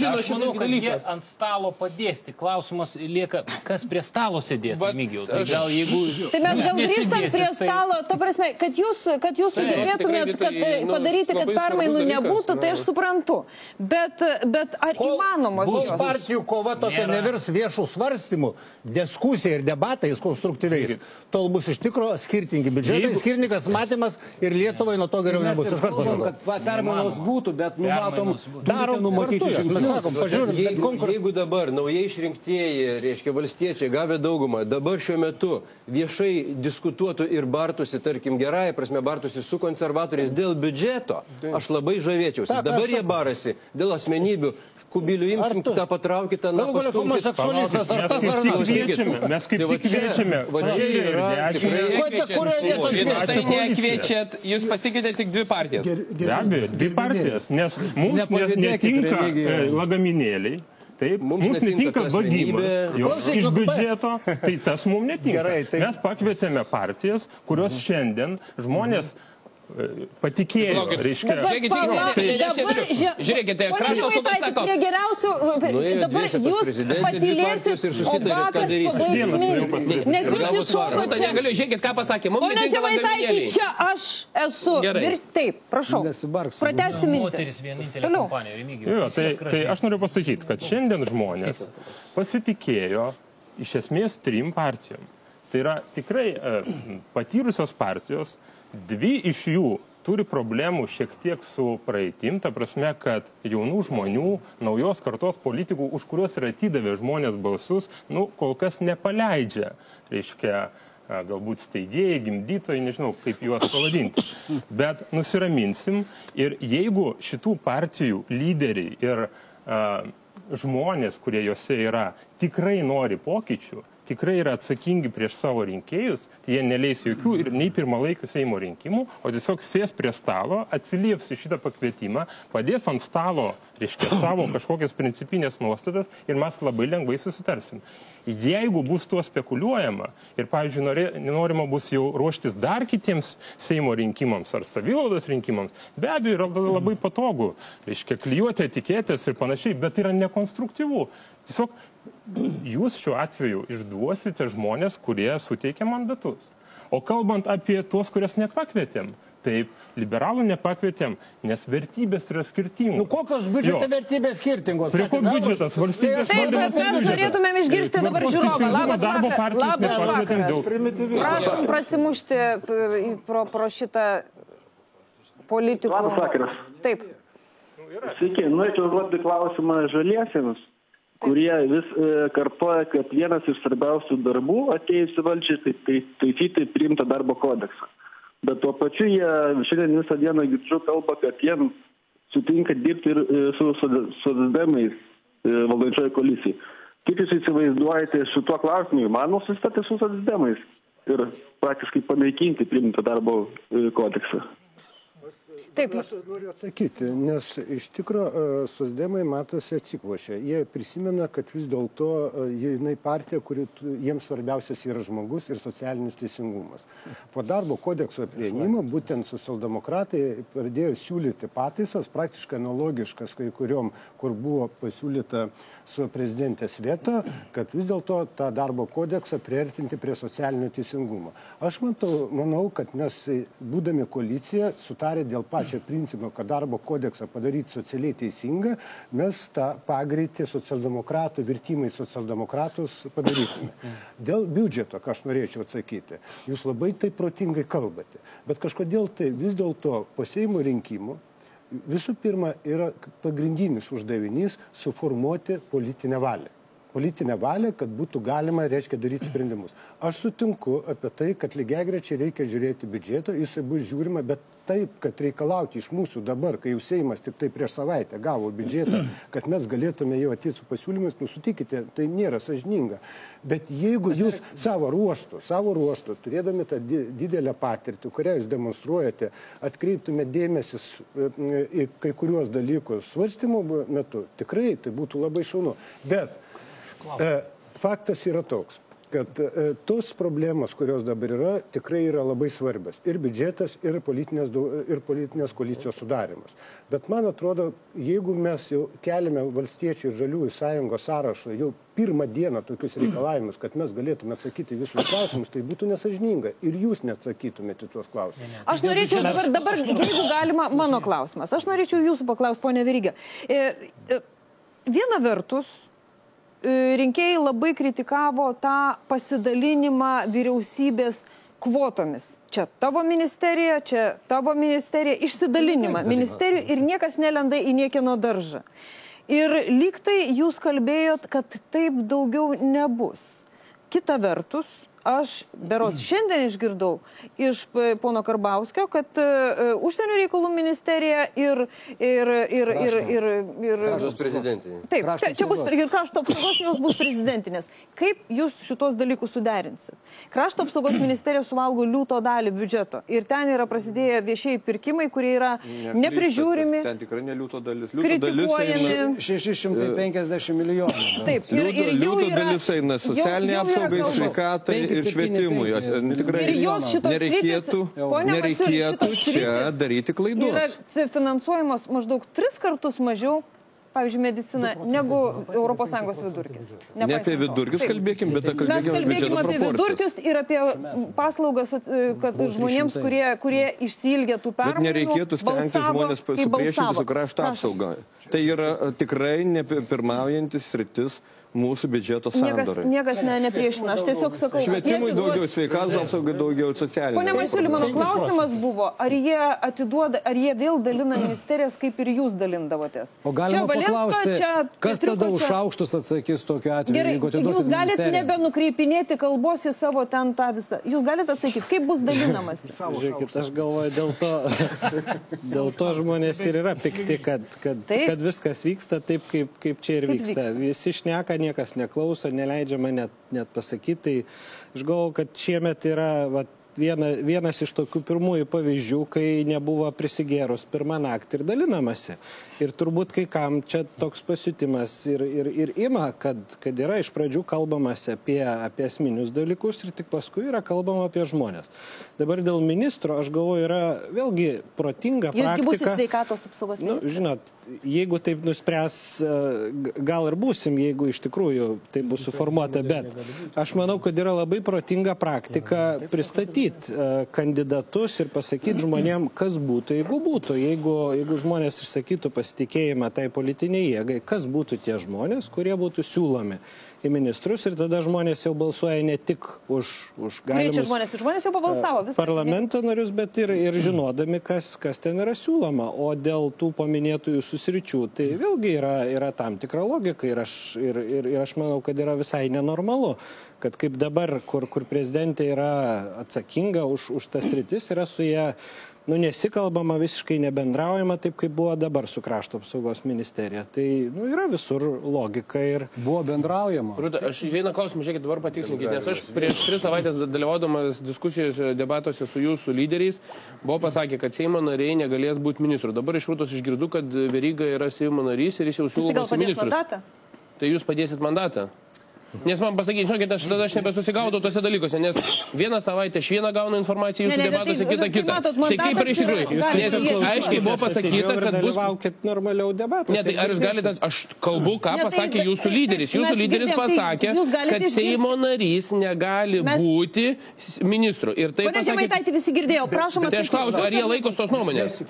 Aš manau, kad jie ant stalo padėsti. Klausimas lieka, kas prie stalo sėdės, Migiau. Tai mes gal grįžtam prie stalo, ta prasme, kad jūs sugebėtumėt padaryti, kad permainų nebūtų, tai aš suprantu. Bet ar įmanomos jos? Bus partijų kova tokia nevirs viešų svarstymų, diskusija ir debatais konstruktyviais. Tol bus iš tikro skirtingi biudžetai, skirtingas matymas ir Lietuvai nuo to geriau nebus. Iš karto žinau, kad permainos būtų, bet numatom, turite numatyti žingsnius. Jeigu dabar naujai išrinktieji, reiškia valstiečiai, gavę daugumą, dabar šiuo metu viešai diskutuotų ir bartųsi, tarkim, gerąją prasme, bartųsi su konservatoriais dėl biudžeto, aš labai žavėčiausi. Dabar jie barasi dėl asmenybių. Kubilių imsim, tą patraukite, na, homoseksualistas, ar tas ar mes kaip tik kviečiame. Va čia yra. Tai nekviečiat, jūs pasikeitėte tik 2 partijas. Be abejo, 2 partijas, nes mums netinka lagaminėliai. Taip, mums netinka vagymas iš biudžeto, tai tas mums netinka. Mes pakvietėme partijas, kurios šiandien žmonės patikėjo, reiškia. Žiūrėkite, krašto apsaugos sako. Prie geriausių, dabar jūs patylėsit, o Bakas pabaigs mintį. Nes jūs iššokote čia. Žiūrėkit, ką pasakė. Pone Žemaitaiti, čia aš esu. Taip, prašau. Pratęsti mintį. Toliau. Tai aš noriu pasakyti, kad šiandien žmonės pasitikėjo iš esmės 3 partijom. Tai yra tikrai patyrusios partijos. 2 iš jų turi problemų šiek tiek su praeitim, ta prasme, kad jaunų žmonių, naujos kartos politikų, už kuriuos yra atidavę žmonės balsus, kol kas nepaleidžia, reiškia, galbūt steigėjai, gimdytojai, nežinau, kaip juos pavadinti. Bet nusiraminsim ir jeigu šitų partijų lyderiai ir žmonės, kurie juose yra, tikrai nori pokyčių, tikrai yra atsakingi prieš savo rinkėjus, tai jie neleis jokių ir nei pirmalaikių Seimo rinkimų, o tiesiog sės prie stalo, atsilieps į šitą pakvietimą, padės ant stalo, reiškia, savo kažkokias principinės nuostatas ir mes labai lengvai susitarsim. Jeigu bus tuo spekuliuojama ir, pavyzdžiui, norima bus jau ruoštis dar kitiems Seimo rinkimams ar savivaldos rinkimams, be abejo yra labai patogu, reiškia, klijuoti etiketės ir panašiai, bet yra nekonstruktyvu. Tiesiog jūs šiuo atveju išduosite žmonės, kurie suteikia mandatus. O kalbant apie tuos, kurias nepakvietėm, taip, liberalų nepakvietėm, nes vertybės yra skirtingos. Kokios biudžeto vertybės skirtingos? Prie ko biudžetas? Valstybės taip, bet mes norėtumėm išgirsti dabar žiūrovą. Labas vakaras. Prašom prasimušti pro šitą politikų. Labas vakaras. Taip. Sveiki, norėčiau užduoti klausimą žaliesiems, kurie vis kartoja, kad vienas iš svarbiausių darbų atėjusi valdžiai tai taisyti priimtą darbo kodeksą. Bet tuo pačiu jie šiandien visą dieną girdžiu kalba, kad jiem sutinka dirbti ir su socdemais valdančioje koalicijai. Kaip jūs įsivaizduojate šituo klausimu, įmanoma susitarti su socdemais ir praktiškai panaikinti priimtą darbo kodeksą? Taip, aš noriu atsakyti, nes iš tikrųjų socdemai matosi atsikvošė. Jie prisimena, kad vis dėlto jinai partija, kuri jiems svarbiausias yra žmogus ir socialinis teisingumas. Po darbo kodekso priėmimo būtent socialdemokratai pradėjo siūlyti pataisas, praktiškai analogiškas kai kuriom, kur buvo pasiūlyta su prezidentės veto, kad vis dėlto tą darbo kodeksą priartinti prie socialinio teisingumo. Aš manau, kad mes, būdami koalicija, sutarė dėl pačio principo, kad darbo kodeksą padaryti socialiai teisingą, mes tą pagreitį socialdemokratų, virtimai socialdemokratus padarytume. Dėl biudžeto, ką aš norėčiau atsakyti, jūs labai taip protingai kalbate, bet kažkodėl tai vis dėlto po Seimo rinkimų visų pirma yra pagrindinis uždavinys suformuoti politinę valią. Politinę valią, kad būtų galima, reiškia, daryti sprendimus. Aš sutinku apie tai, kad lygiagrečiai reikia žiūrėti biudžeto, jisai bus žiūrima, bet taip, kad reikalauti iš mūsų dabar, kai jau Seimas tik tai prieš savaitę gavo biudžetą, kad mes galėtume jau ateiti su pasiūlymais, sutikite, tai nėra sąžininga. Bet jeigu jūs savo ruoštų, turėdami tą didelę patirtį, kurią jūs demonstruojate, atkreiptume dėmesį į kai kuriuos dalykus svarstymo metu, tikrai tai būtų labai šaunu. Bet faktas yra toks, kad tos problemos, kurios dabar yra, tikrai yra labai svarbios. Ir biudžetas, ir politinės koalicijos sudarimas. Bet man atrodo, jeigu mes jau keliame Valstiečių ir Žaliųjų sąjungos sąrašą jau pirmą dieną tokius reikalavimus, kad mes galėtume atsakyti visus klausimus, tai būtų nesažininga. Ir jūs neatsakytumėte tuos klausimus. Aš norėčiau dabar, jeigu galima, mano klausimas. Aš norėčiau jūsų paklausti, ponia Veryga. Viena vertus, rinkėjai labai kritikavo tą pasidalinimą vyriausybės kvotomis. Čia tavo ministerija, išsidalinimą ministerijų ir niekas nelenda į niekieno daržą. Ir lyg tai jūs kalbėjot, kad taip daugiau nebus. Kita vertus, aš berods šiandien išgirdau iš pono Karbauskio, kad užsienio reikalų ministerija ir kraštos prezidentinė. Taip, čia bus ir krašto apsaugos jos bus prezidentinės. Kaip jūs šitos dalykus suderinsit? Krašto apsaugos ministerija suvalgo liūto dalį biudžeto ir ten yra prasidėję viešieji pirkimai, kurie yra neprižiūrimi. Ten tikrai ne liūto dalis. Kritikuojami. 650 milijonų. Taip. Liūto dalis eina socialiniai apsaugai, sveikatai. ir švietimui. Tikrai nereikėtų čia daryti klaidų. Yra finansuojamos maždaug 3 kartus mažiau, pavyzdžiui, medicina, negu ES vidurkis. Ne apie vidurkius kalbėkim, bet kalbėkim apie vidurkius ir apie paslaugas, kad žmonėms, kurie išsiilgė tų permainų, bet nereikėtų stengti žmonės supriešinti su krašto apsauga. Tai yra tikrai nepirmaujantis sritis mūsų biudžeto sandarai. Niekas nepriešina. Aš tiesiog sakau, švietimui daugiau, sveikatos apsaugai daugiau, socialinė. Pone Masiuli, mano klausimas buvo, ar jie atiduoda, ar jie vėl dalina ministerijas, kaip ir jūs dalindavotės? O galima paklausti, kas tada už aukštus atsakys tokiu atveju, jeigu atiduosit jūs galite nebenukreipinėti kalbos į savo ten tą visą. Jūs galite atsakyti, kaip bus dalinamas? Žiūrėkit, aš galvoju, dėl to žmonės ir yra pikti, kad viskas vyksta taip, kaip čia ir vyksta. Visi šneka, niekas neklauso, neleidžiama net pasakyti. Tai aš galvoju, kad šiemet yra vienas iš tokių pirmųjų pavyzdžių, kai nebuvo prisigėrus pirmą naktį ir dalinamasi. Ir turbūt kai kam čia toks pasiutimas ir ima, kad yra iš pradžių kalbamas apie esminius dalykus ir tik paskui yra kalbama apie žmonės. Dabar dėl ministro, aš galvoju, yra vėlgi protinga praktika. Jūsgi būsit sveikatos apsaugos ministras? Žinot, jeigu taip nuspręs, gal ir būsim, jeigu iš tikrųjų tai bus suformuota, bet aš manau, kad yra labai protinga praktika pristatyti kandidatus ir pasakyti žmonėm, kas būtų, jeigu būtų. Jeigu žmonės išsakytų pasitikėjimą tai politiniai jėgai, kas būtų tie žmonės, kurie būtų siūlomi į ministrus ir tada žmonės jau balsuoja ne tik už galimus žmonės jau pabalsavo, parlamento narius, bet ir žinodami, kas ten yra siūloma. O dėl tų paminėtųjų susiričių, tai vėlgi yra tam tikra logika ir aš manau, kad yra visai nenormalu, kad kaip dabar, kur prezidentė yra atsakinga už tas sritis, yra su ją nesikalbama, visiškai nebendraujama, taip kaip buvo dabar su krašto apsaugos ministerija. Tai yra visur logika ir buvo bendraujama. Rūta, aš vieną klausimą, žiūrėkit, dabar patikslinkit, nes aš prieš 3 savaitės dalyvaudamas diskusijose, debatuose su jūsų lyderiais, buvo pasakę, kad Seimo nariai negalės būti ministrų. Dabar iš Rūtos išgirdu, kad Veryga yra Seimo narys ir jis jau siūlomas į ministrus. Tai jūs padėsit mandatą? Nes man pasakyti, žinokit, aš nebesusigaudau tose dalykuose, nes vieną savaitę aš vieną gaunu informaciją, jūsų debatuose kitą. Tai kaip ir iš tikrųjų, nes aiškiai buvo pasakyta, kad bus... Laukit normaliau debatų. Ne, tai ar jūs galite, aš kalbu, ką pasakė jūsų lyderis. Jūsų lyderis pasakė, kad Seimo narys negali būti ministru. Ir tai pasakė... Pone Žemaitaitį visi girdėjo, prašom atsakyti. Tai aš klausiu, ar jie laikos tos nuomonės?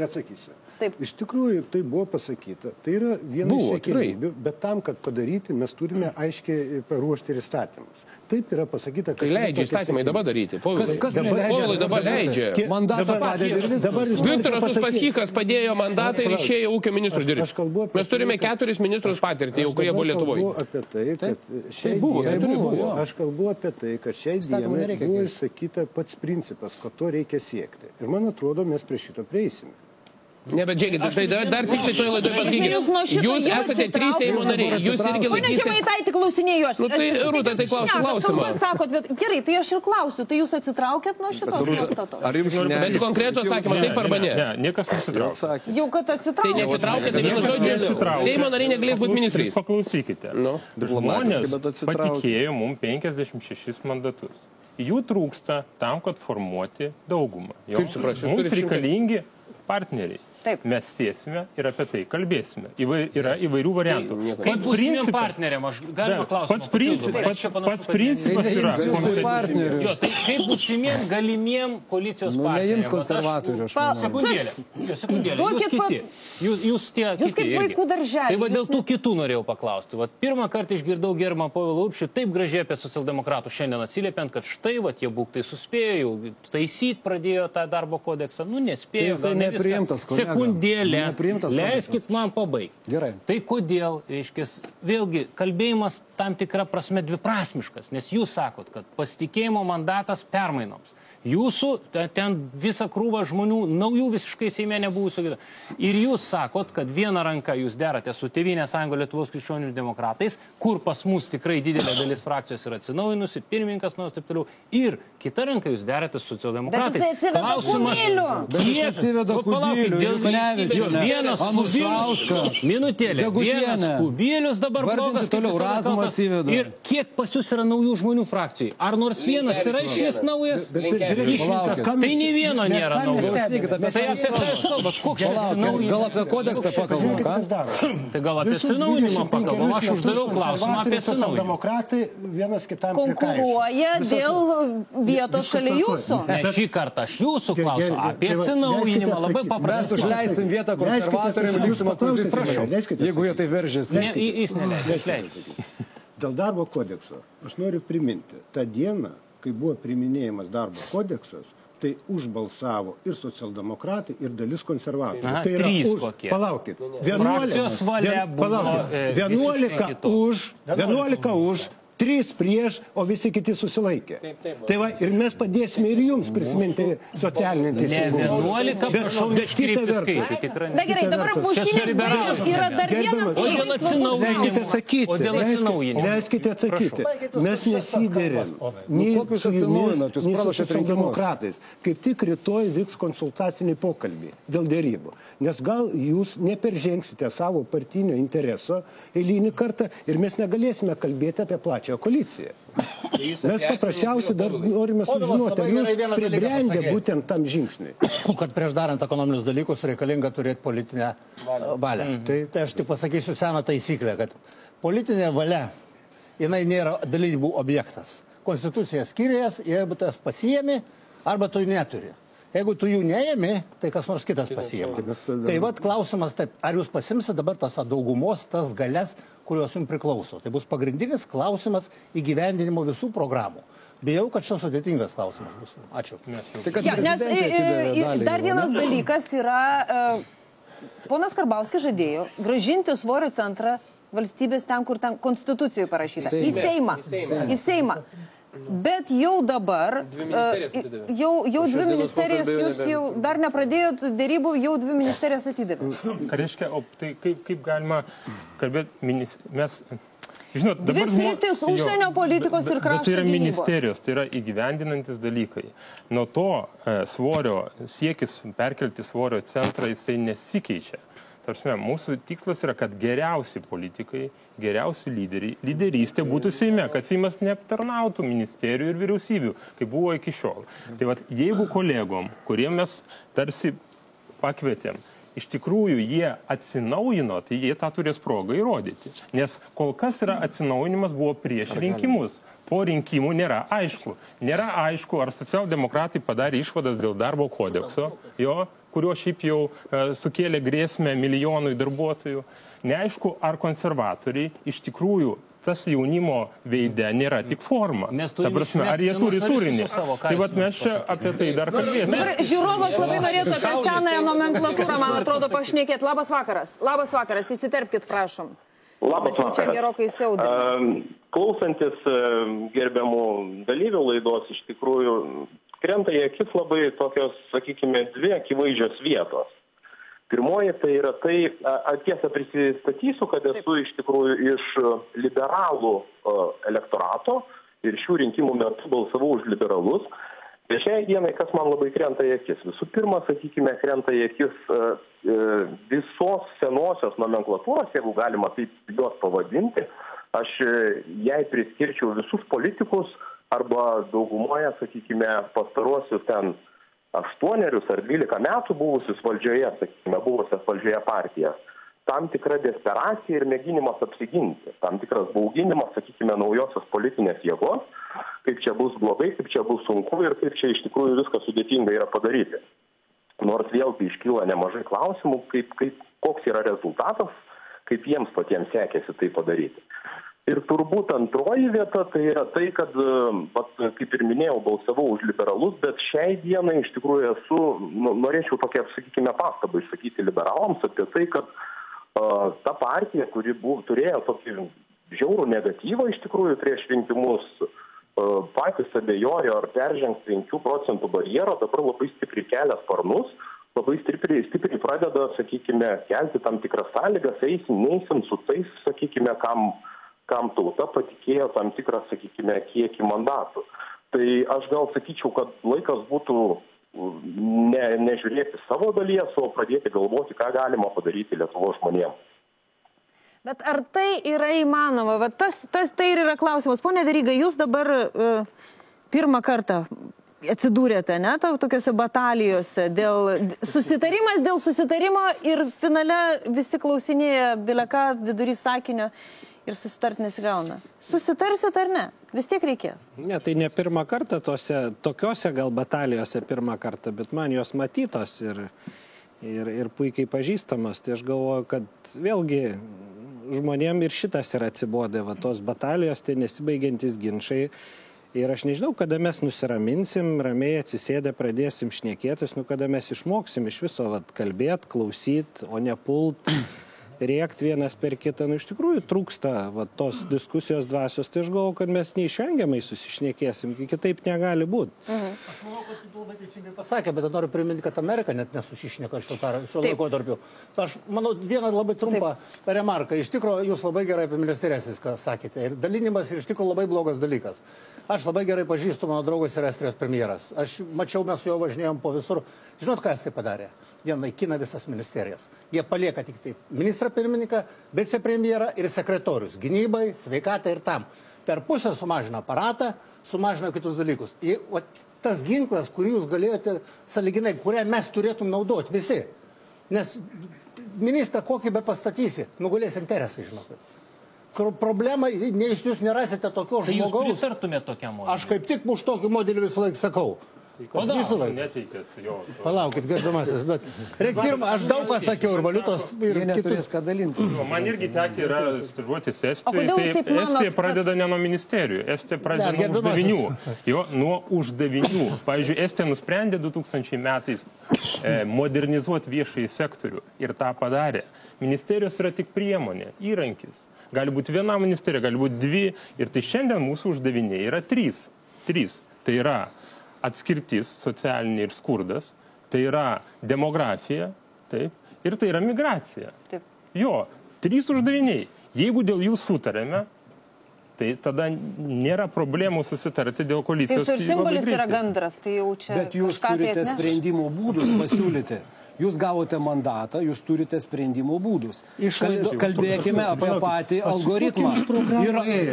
Iš tikrųjų, tai buvo pasakyta. Tai yra viena iš siekiamybių, bet tam, kad padaryti, mes turime aiškiai ruošti ir įstatymus. Taip yra pasakyta, kad... Tai leidžia įstatymai dabar daryti. Kas dabar leidžia? Viktoras Uspaskichas padėjo mandatą ir išėjo ūkio ministrų dirbti. Mes turime 4 ministrus patirtį, kurie buvo Lietuvoje. Aš kalbu apie tai, kad šiai dienai buvo įsakyta pats principas, kad to reikia siekti. Ir man atrodo, mes prie šito prieisime. Ne, bet žiūrėkit, tai dar tik tai toje laidoje pasakykite. Jūs esate 3 Seimo nariai, jūs irgi laikysite... Pone Žemaitaitį, klausinėju aš. Tai, Rūta, tai klausimą. Gerai, tai aš ir klausiu, tai jūs atsitraukėt nuo šitos nuostatos? Bet konkretų atsakymą taip arba ne? Ne, niekas nesitraukė. Jau kad atsitraukėt. Tai neatsitraukėt, tai vienu žodžiu, Seimo nariai negalės būti ministrais. Paklausykite. Žmonės patikėjo mums 56 mandatus. Jų trūksta tam, kad formuoti daugumą. Mums reikalingi partneriai. Taip. Mes sėsime ir apie tai kalbėsime. Yra įvairių variantų. Kaip būsimiem partneriam, aš galima klausimą. Pats principas yra... Kaip būsimiem galimiem koalicijos partneriam. Neims konservatorių. Sekundėlė, jūs kiti. Jūs tie kiti. Jūs kaip vaikų darželį. Tai va dėl tų kitų norėjau paklausti. Pirmą kartą išgirdau gerbiamą Povilą Urbšį taip gražiai apie socialdemokratų šiandien atsiliepiant, kad štai, jie būktai suspėjo, taisyti pradėjo tą darbo kodeksą. Nespėjo. Sekundėlę, leiskit man pabaigti. Gerai. Tai kodėl, reiškės, vėlgi, kalbėjimas tam tikra prasme dviprasmiškas, nes jūs sakot, kad pasitikėjimo mandatas permainoms. Jūsų, ten visą krūvą žmonių, naujų visiškai Seime nebuvusių. Ir jūs sakot, kad vieną ranką jūs derate su Tėvynės sąjunga Lietuvos krikščionių demokratais, kur pas mus tikrai didelė dalis frakcijos yra atsinaujinusi, pirmininkas nuos taip toliau. Ir kita ranka jūs derate su socialdemokratais. Bet jis atsiveda Kubilių. Vienas Kubilius dabar blogas, toliau Razmo klausimas. Ir kiek pas jūs yra naujų žmonių frakcijai? Ar nors vienas yra iš vis naujas? Išrinktas. Tai nei vieno nėra naujas. Tai apie ką jūs kalbat? Koks čia atsinaujinimas? Gal apie kodeksą pakalbam, ką? Tai gal apie atsinaujinimą pakalbam. Aš uždaviau klausimą apie atsinaujinimą. Demokratai vienas kitam konkuruoja dėl vietos šalia jūsų. Ne šį kartą aš jūsų klausiu apie atsinaujinimą. Labai paprastai. Mes užleisim vietą konservatoriams, liksim opozicijai. Prašau, jeigu jie tai veržėsi. Jis neleidžia. Dėl darbo kodekso aš noriu priminti, tą dieną, kai buvo priminėjimas darbo kodeksas, tai užbalsavo ir socialdemokratai, ir dalis konservatorių. Aha, tai yra trys už, kokie. Palaukit. Frakcijos valia buvo 11 už, 3 prieš, o visi kiti susilaikė. Tai va, ir mes padėsime ir jums prisiminti socialinį teisingumą. Ne 11, prašau, neiškreipti skaičių, tikrai. Na gerai, dabar muštinės baigės yra dar vienas. Leiskite atsakyti. Mes nesiderėm nei su jumis, nei su socialdemokratais. Kaip tik rytoj vyks konsultaciniai pokalbiai dėl dėrybų. Nes gal jūs neperžengsite savo partinio intereso eilinį kartą ir mes negalėsime kalbėti apie plačią koaliciją. Mes paprasčiausiai dar norime sužinoti, ar jūs pribrendę būtent tam žingsniui. Kad prieš darant ekonominius dalykus reikalinga turėti politinę valią. Tai aš tik pasakysiu seną taisyklę, kad politinė valia, jinai nėra dalybų objektas. Konstitucija skirias, jeigu tu jas pasiemi, arba tu neturi. Jeigu tu jų neėmi, tai kas nors kitas pasiėmė. Tai vat klausimas taip, ar jūs pasimsite dabar tas daugumos, tas galias, kurios jums priklauso. Tai bus pagrindinis klausimas įgyvendinimo visų programų. Bijau, kad šis sudėtingas klausimas bus. Ačiū. Nes dar vienas dalykas yra, ponas Karbauskis žadėjo grąžinti svorio centrą valstybės ten, kur ten konstitucijoje parašyta. Į Seimą. Į Seimą. Bet jau dabar, jau 2 ministerijas, jūs jau dar nepradėjot dėrybų, jau 2 ministerijas atidavė. Ką reiškia, o tai kaip galima kalbėti, mes, žinot, dabar... 2 sritis - užsienio politikos ir krašto gynybos. Tai yra gynybos. ministerijos, tai yra įgyvendinantis dalykai. Nuo to svorio, siekis perkelti svorio centrą, jisai nesikeičia. Mūsų tikslas yra, kad geriausi politikai, geriausi lyderiai, lyderystė būtų Seime, kad Seimas neaptarnautų ministerijų ir vyriausybių, kaip buvo iki šiol. Tai vat, jeigu kolegom, kurie mes tarsi pakvietėm, iš tikrųjų jie atsinaujino, tai jie tą turės progą įrodyti. Nes kol kas yra atsinaujinimas buvo prieš rinkimus. Po rinkimų nėra aišku. Nėra aišku, ar socialdemokratai padarė išvadas dėl darbo kodekso, kurio šiaip jau sukėlė grėsmę milijonui darbuotojų. Neaišku, ar konservatoriai iš tikrųjų tas jaunimo veide nėra tik forma. Ta prasme, ar jie turi turinį. Tai vat mes čia apie tai dar kalbėsime. Žiūrovas labai norėtų apie senąją nomenklatūrą, man atrodo, pašnekėti. Labas vakaras. Labas vakaras, įsiterpkit, prašom. Labas vakaras. Čia gerokai siaudė. Klausantis gerbiamų dalyvių laidos, iš tikrųjų, krenta į akis labai tokios, sakykime, 2 akivaizdžios vietos. Pirmoji tai yra tai, tiesą prisistatysiu, kad esu iš tikrųjų iš liberalų elektorato ir šių rinkimų metu balsavau už liberalus. Bet šiai dienai, kas man labai krenta į akis? Visų pirma, sakykime, krenta į akis visos senosios nomenklatūros, jeigu galima taip juos pavadinti. Aš jai priskirčiau visus politikus, arba daugumoje, sakykime, pastaruosius ten 8 ar 12 metų buvusius valdžioje, sakykime, buvusias valdžioje partijas. Tam tikra desperacija ir mėginimas apsiginti. Tam tikras bauginimas, sakykime, naujosios politinės jėgos, kaip čia bus blogai, kaip čia bus sunku ir kaip čia iš tikrųjų viskas sudėtinga yra padaryti. Nors vėlgi iškyla nemažai klausimų, koks yra rezultatas, kaip jiems patiems sekėsi tai padaryti. Ir turbūt antroji vieta tai yra tai, kad, kaip ir minėjau, balsavau už liberalus, bet šiai dienai iš tikrųjų norėčiau tokią, sakykime, pastabą išsakyti liberalams apie tai, kad ta partija, kuri turėjo tokį žiaurų negatyvą iš tikrųjų prieš rinkimus, patys abejojo ar peržengs 5 procentų barjerą, dabar labai stipriai kelia sparnus, labai stipriai pradeda, sakykime, kelti tam tikras sąlygas, neisim su tais, sakykime, kam tauta patikėjo tam tikrą, sakykime, kiekį mandatų. Tai aš gal sakyčiau, kad laikas būtų nežiūrėti savo dalies, o pradėti galvoti, ką galima padaryti Lietuvos žmonėms. Bet ar tai yra įmanoma? Va, tai ir yra klausimas. Pone Veryga, jūs dabar pirmą kartą atsidūrėte, ne, tokiuose batalijose, susitarimas dėl susitarimo ir finale visi klausinėja bileką vidury sakinio ir susitart nesigauna. Susitarsit ar ne? Vis tiek reikės. Ne, tai ne pirmą kartą tokiose gal batalijose pirmą kartą, bet man jos matytos ir puikiai pažįstamos. Tai aš galvoju, kad vėlgi žmonėm ir šitas yra atsibodę, va, tos batalijos, tai nesibaigiantis ginčai. Ir aš nežinau, kada mes nusiraminsim, ramiai atsisėdę pradėsim šnekėtis, kada mes išmoksim iš viso kalbėti, klausyti, o ne pult, rėkti vienas per kitą. Iš tikrųjų trūksta tos diskusijos dvasios, tai aš galvoju, kad mes neišvengiamai susišnekėsim, kitaip negali būti. Aš manau, kad tu labai teisingai pasakė, bet noriu priminti, kad Amerika net nesusišneka šiuo laikotarpiu. Aš manau, vieną labai trumpą remarką. Iš tikrųjų, jūs labai gerai apie ministerijas viską sakėte. Ir dalinimas iš tikrųjų labai blogas dalykas. Aš labai gerai pažįstu, mano draugas yra Estijos premjeras. Aš mačiau, mes su juo važinėjom po visur. Žinot, ką jis tai padarė? Jie naikina visas ministerijas. Jie palieka tik tai ministrą pirmininką, vicepremjerą ir sekretorius. Gynybai, sveikatai ir tam. Per pusę sumažina aparatą, sumažina kitus dalykus. Tas ginklas, kurį jūs galėjote sąlyginai, kurią mes turėtum naudoti visi. Nes ministrą kokį be pastatysi, nugalės interesai, žinokit. Problemai, jūs nerasite tokio žmogaus. Tai jūs pritartumėte tokiam modeliui? Aš kaip tik už tokį modelį visą laiką sakau. Palaukit, gerbiamasis, bet reikia pirmą, aš daug ką sakiau ir valiutos ir kitus, ką dalintis. Man irgi tekė yra stažuotis Estijoje, tai Estija pradeda ne nuo ministerijų, Estija pradeda nuo uždavinių. Nuo uždavinių. Pavyzdžiui, Estija nusprendė 2000 metais modernizuoti viešąjį sektorių ir tą padarė. Ministerijos yra tik priemonė, įrankis. Gali būti viena ministerija, gali būti dvi. Ir tai šiandien mūsų uždaviniai yra trys. Tai yra atskirtis socialinė ir skurdas, tai yra demografija, taip, ir tai yra migracija. Taip. Jo, trys uždaviniai. Jeigu dėl jų sutarėme, tai tada nėra problemų susitarti dėl koalicijos. Tai ir simbolis yra gandras, tai jau čia. Bet jūs turite sprendimo būdus pasiūlyti. Jūs gavote mandatą, jūs turite sprendimo būdus. Kalbėkime apie patį algoritmą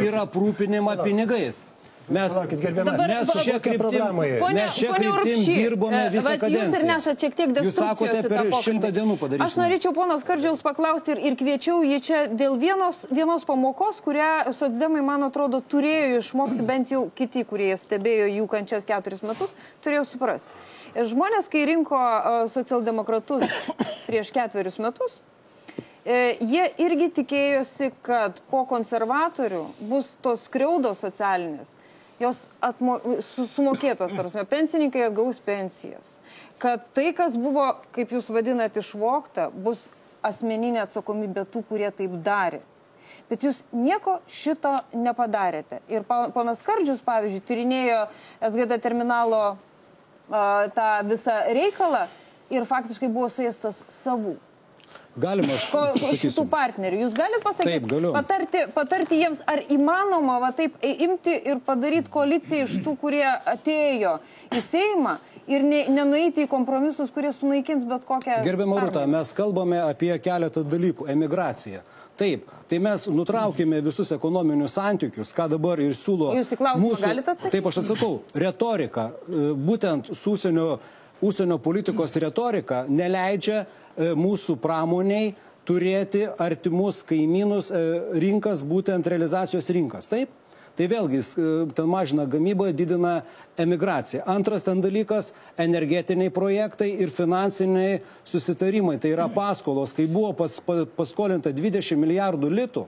ir aprūpinimą pinigais. Mes šią kryptim dirbome visą kadenciją. Jūs ir nešat šiek tiek destrukcijos. Jūs sakote, per 100 dienų padarysime. Aš norėčiau pono Skardžiaus paklausti ir kviečiau jį čia dėl vienos pamokos, kurią socdemai, man atrodo, turėjo išmokti, bent jau kiti, kurie stebėjo jų kančias 4 metus, turėjo suprasti. Žmonės, kai rinko socialdemokratus prieš 4 metus, jie irgi tikėjosi, kad po konservatorių bus tos skriaudos socialinės, jos sumokėtos, tarsi, pensininkai atgaus pensijas. Kad tai, kas buvo, kaip jūs vadinate, išvogta, bus asmeninė atsakomybė tų, kurie taip darė. Bet jūs nieko šito nepadarėte. Ir ponas Skardžius, pavyzdžiui, tyrinėjo SGD terminalo tą visą reikalą ir faktiškai buvo suėstas savų. Galima, aš pasakysiu. Šitų partnerių. Jūs galite pasakyti, taip, galiu. Patarti jiems, ar įmanoma taip imti ir padaryti koaliciją iš tų, kurie atėjo į Seimą ir nenueiti į kompromisus, kurie sunaikins bet kokią... Gerbiama Rūta, mes kalbame apie keletą dalykų. Emigracija. Taip, tai mes nutraukėme visus ekonominius santykius, ką dabar ir siūlo Jūs į klausimą galite atsakyti? Taip, aš atsakau. Retorika, būtent su užsienio politikos retorika neleidžia mūsų pramoniai turėti artimus kaimynus rinkas, būtent realizacijos rinkas. Taip? Tai vėlgi, ten mažina gamybą, didina emigraciją. Antras ten dalykas – energetiniai projektai ir finansiniai susitarimai. Tai yra paskolos. Kai buvo paskolinta 20 milijardų litų,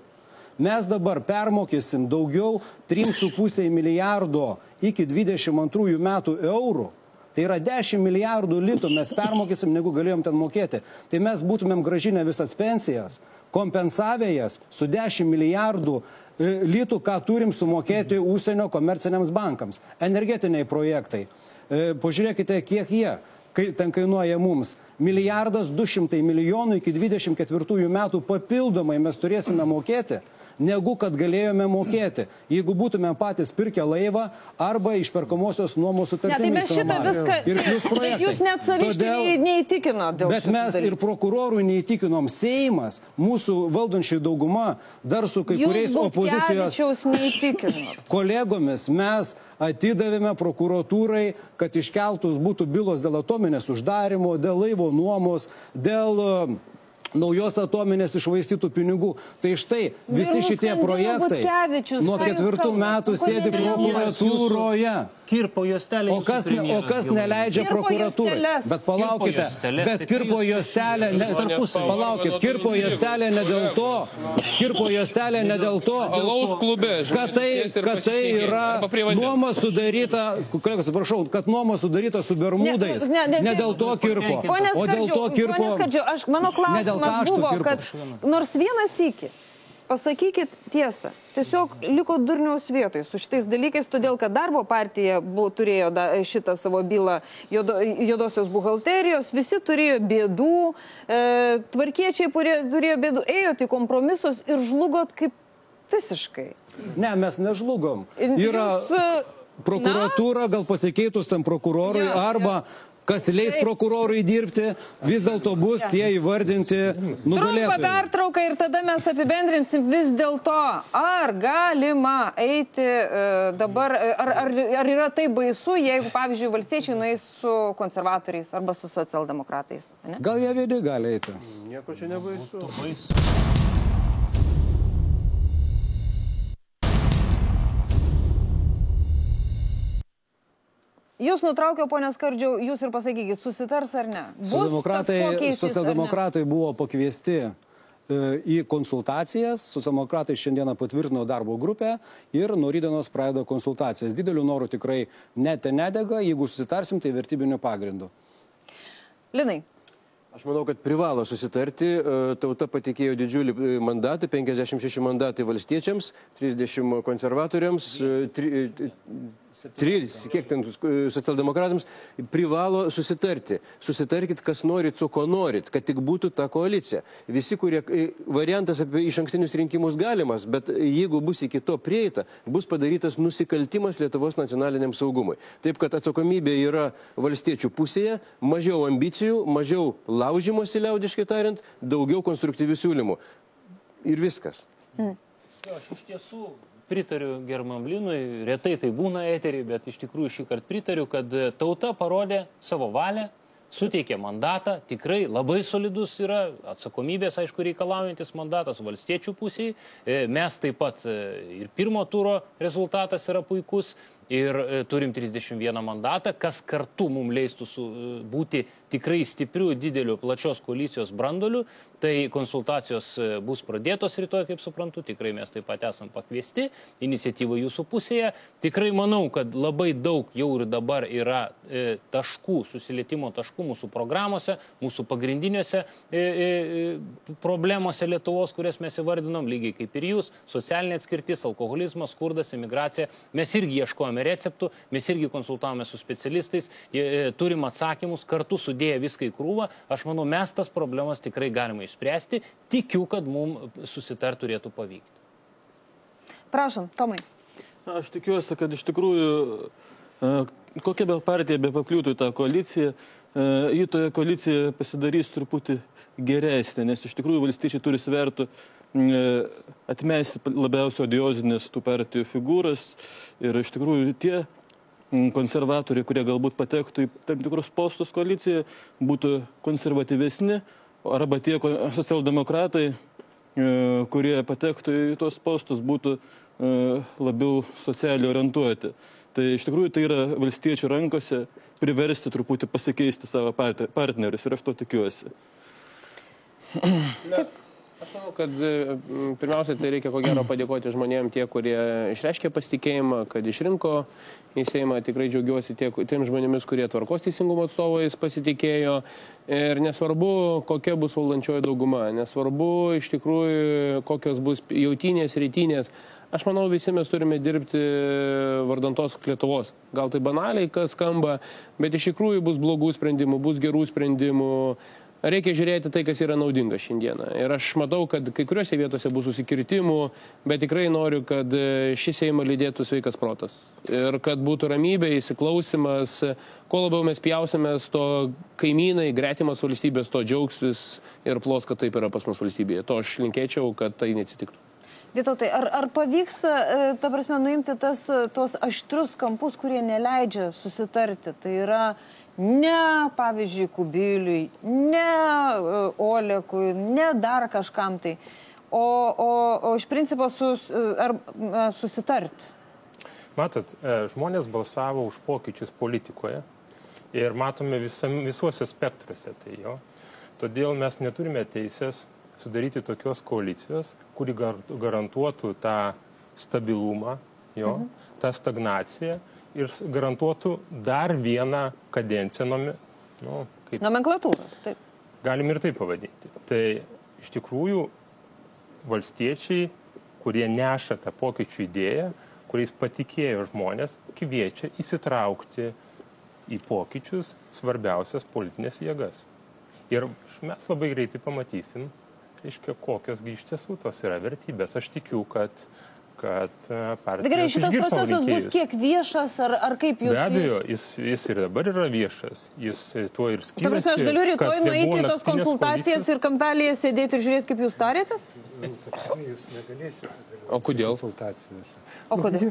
mes dabar permokysim daugiau 3,5 milijardo iki 22 metų eurų. Tai yra 10 milijardų litų mes permokysim, negu galėjom ten mokėti. Tai mes būtumėm gražinę visas pensijas, kompensavę jas su 10 milijardų litų, ką turim sumokėti užsienio komerciniams bankams. Energetiniai projektai. Pažiūrėkite, kiek jie ten kainuoja mums. 1,2 milijardo iki 24 metų papildomai mes turėsime mokėti, negu kad galėjome mokėti, jeigu būtume patys pirkę laivą arba išperkamosios nuomos sutartimis. Tai mes šitą viską, tai jūs net saviškai neįtikino dėl šitą. Bet mes ir prokurorų neįtikinom. Seimas, mūsų valdančiai dauguma, dar su kai kuriais opozicijos kolegomis mes atidavėme prokuratūrai, kad iškeltus būtų bylos dėl atominės uždarimo, dėl laivo nuomos, dėl naujos atominės išvaistytų pinigų. Tai štai visi šitie projektai nuo 4 metų sėdi prokuratūroje. Kirpo juostelė. O kas neleidžia prokuratūrai? Bet palaukite, bet kirpo juostelė, palaukit, kirpo juostelė ne dėl to, kad tai yra nuoma sudaryta, kolegos, atsiprašau, kad nuoma sudaryta su Bermudais, ne dėl to kirpo, o dėl to kirpo. Mano klausimas buvo, kad nors vieną sykį, pasakykit tiesą, tiesiog liko durniaus vietoj su šitais dalykais, todėl kad darbo partija turėjo šitą savo bylą juodosios buhalterijos, visi turėjo bėdų, tvarkiečiai turėjo bėdų, ėjote į kompromisus ir žlugot kaip visiškai. Ne, mes nežlugom. Yra prokuratūra, gal pasikeitus tam prokurorui, arba kas leis prokurorui dirbti, vis dėlto bus tie įvardinti nugalėtojai. Trumpą pertrauką ir tada mes apibendrinsim vis dėlto, ar galima eiti dabar, ar yra tai baisu, jeigu, pavyzdžiui, valstiečiai nueis su konservatoriais arba su socialdemokratais. Ne? Gal jie vieni gali eiti. Nieko čia nebaisu. Jūs nutraukė, ponė Skardžiau, jūs ir pasakykit, susitars ar ne? Socialdemokratai buvo pakviesti į konsultacijas, socialdemokratai šiandieną patvirtino darbo grupę ir nuo rytdienos pradeda konsultacijas. Didelių norų tikrai nedega, jeigu susitarsim, tai vertybiniu pagrindu. Linai. Aš manau, kad privalo susitarti. Tauta patikėjo didžiulį mandatą, 56 mandatai valstiečiams, 30 konservatoriams, 3, kiek ten socialdemokratams, privalo susitarti. Susitarkit, kas norit, su ko norit, kad tik būtų ta koalicija. Visi, kurie variantas apie išankstinius rinkimus galimas, bet jeigu bus iki to prieita, bus padarytas nusikaltimas Lietuvos nacionaliniam saugumui. Taip, kad atsakomybė yra valstiečių pusėje, mažiau ambicijų, mažiau laužymosi, liaudiškai tariant, daugiau konstruktyvių siūlymų. Ir viskas. Aš iš tiesų pritariu gerbiamam Linui, retai tai būna eterį, bet iš tikrųjų šį kartą pritariu, kad tauta parodė savo valią, suteikė mandatą, tikrai labai solidus yra, atsakomybės, aišku, reikalaujantis mandatas valstiečių pusėje. Mes taip pat ir pirmo turo rezultatas yra puikus ir turim 31 mandatą, kas kartu mums leistų būti tikrai stiprių, didelių, plačios koalicijos branduolių. Tai konsultacijos bus pradėtos rytoj, kaip suprantu, tikrai mes taip pat esam pakviesti, iniciatyva jūsų pusėje. Tikrai manau, kad labai daug jau ir dabar yra taškų, susilietimo taškų mūsų programuose, mūsų pagrindiniuose problemose Lietuvos, kurias mes įvardinom, lygiai kaip ir jūs, socialinė atskirtis, alkoholizmas, skurdas, imigracija. Mes irgi ieškojame receptų, mes irgi konsultavome su specialistais, turim atsakymus, kartu sudėję viską į krūvą. Aš manau, mes tas problemas tikrai galime išspręsti. Tikiu, kad mums susitart turėtų pavykti. Prašom, Tomai. Aš tikiuosi, kad iš tikrųjų kokia be partija be pakliūtų į tą koaliciją, į toje koalicijoje pasidarys truputį geresnė, nes iš tikrųjų valstiečiai turi svertų atmesti labiausiai odiozinės tų partijų figūras ir iš tikrųjų tie konservatoriai, kurie galbūt patektų į tam tikrus postus koalicijoje, būtų konservatyvesni, arba tie socialdemokratai, kurie patektų į tuos postus, būtų labiau socialiai orientuoti. Tai iš tikrųjų tai yra valstiečių rankose priversti truputį pasikeisti savo partnerius ir aš to tikiuosi. Taip. Aš manau, kad pirmiausia, tai reikia ko gero padėkoti žmonėms tie, kurie išreiškė pasitikėjimą, kad išrinko į Seimą. Tikrai džiaugiuosi tiem žmonėmis, kurie Tvarkos teisingumo atstovais pasitikėjo. Ir nesvarbu, kokia bus valdančioji dauguma, nesvarbu iš tikrųjų, kokios bus jautinės, rytinės. aš manau, visi mes turime dirbti vardan tos Lietuvos. Gal tai banaliai, kas skamba, bet iš tikrųjų bus blogų sprendimų, bus gerų sprendimų. Reikia žiūrėti tai, kas yra naudinga šiandieną. Ir aš matau, kad kai kuriuose vietose bus susikirtimų, bet tikrai noriu, kad šį Seimą lydėtų sveikas protas. Ir kad būtų ramybė, įsiklausimas. Kuo labiau mes pjausimės, to kaimynai, gretimas valstybės, to džiaugsis ir plos, kad taip yra pas mus valstybėje. To aš linkėčiau, kad tai neatsitiktų. Vytautai, ar pavyks, ta prasme, nuimti tuos aštrius kampus, kurie neleidžia susitarti? Tai yra ne, pavyzdžiui, Kubiliui, ne Olekui, ne dar kažkam tai, o iš principo susitarti. Matot, žmonės balsavo už pokyčius politikoje ir matome visuose spektruose tai jo. Todėl mes neturime teisės sudaryti tokios koalicijos, kuri garantuotų tą stabilumą, jo, tą stagnaciją ir garantuotų dar vieną kadenciją nomenklatūros. Taip. Galim ir taip pavadinti. Tai iš tikrųjų valstiečiai, kurie neša tą pokyčių idėją, kuriais patikėjo žmonės, kviečia įsitraukti į pokyčius svarbiausias politinės jėgas. Ir mes labai greitai pamatysim, reiškia, kokios iš tiesų tos yra vertybės. Aš tikiu, kad partijos gerai, šitas procesas bus kiek viešas, ar kaip jūs... Be abejo, jis ir dabar yra viešas. Jis tuo ir skiriasi. Ta prasme, aš galiu rytoj nueiti į tos konsultacijas ir kampelėje sėdėti ir žiūrėti, kaip jūs tarėtės? Jūs negalėsite. O kodėl? O kodėl?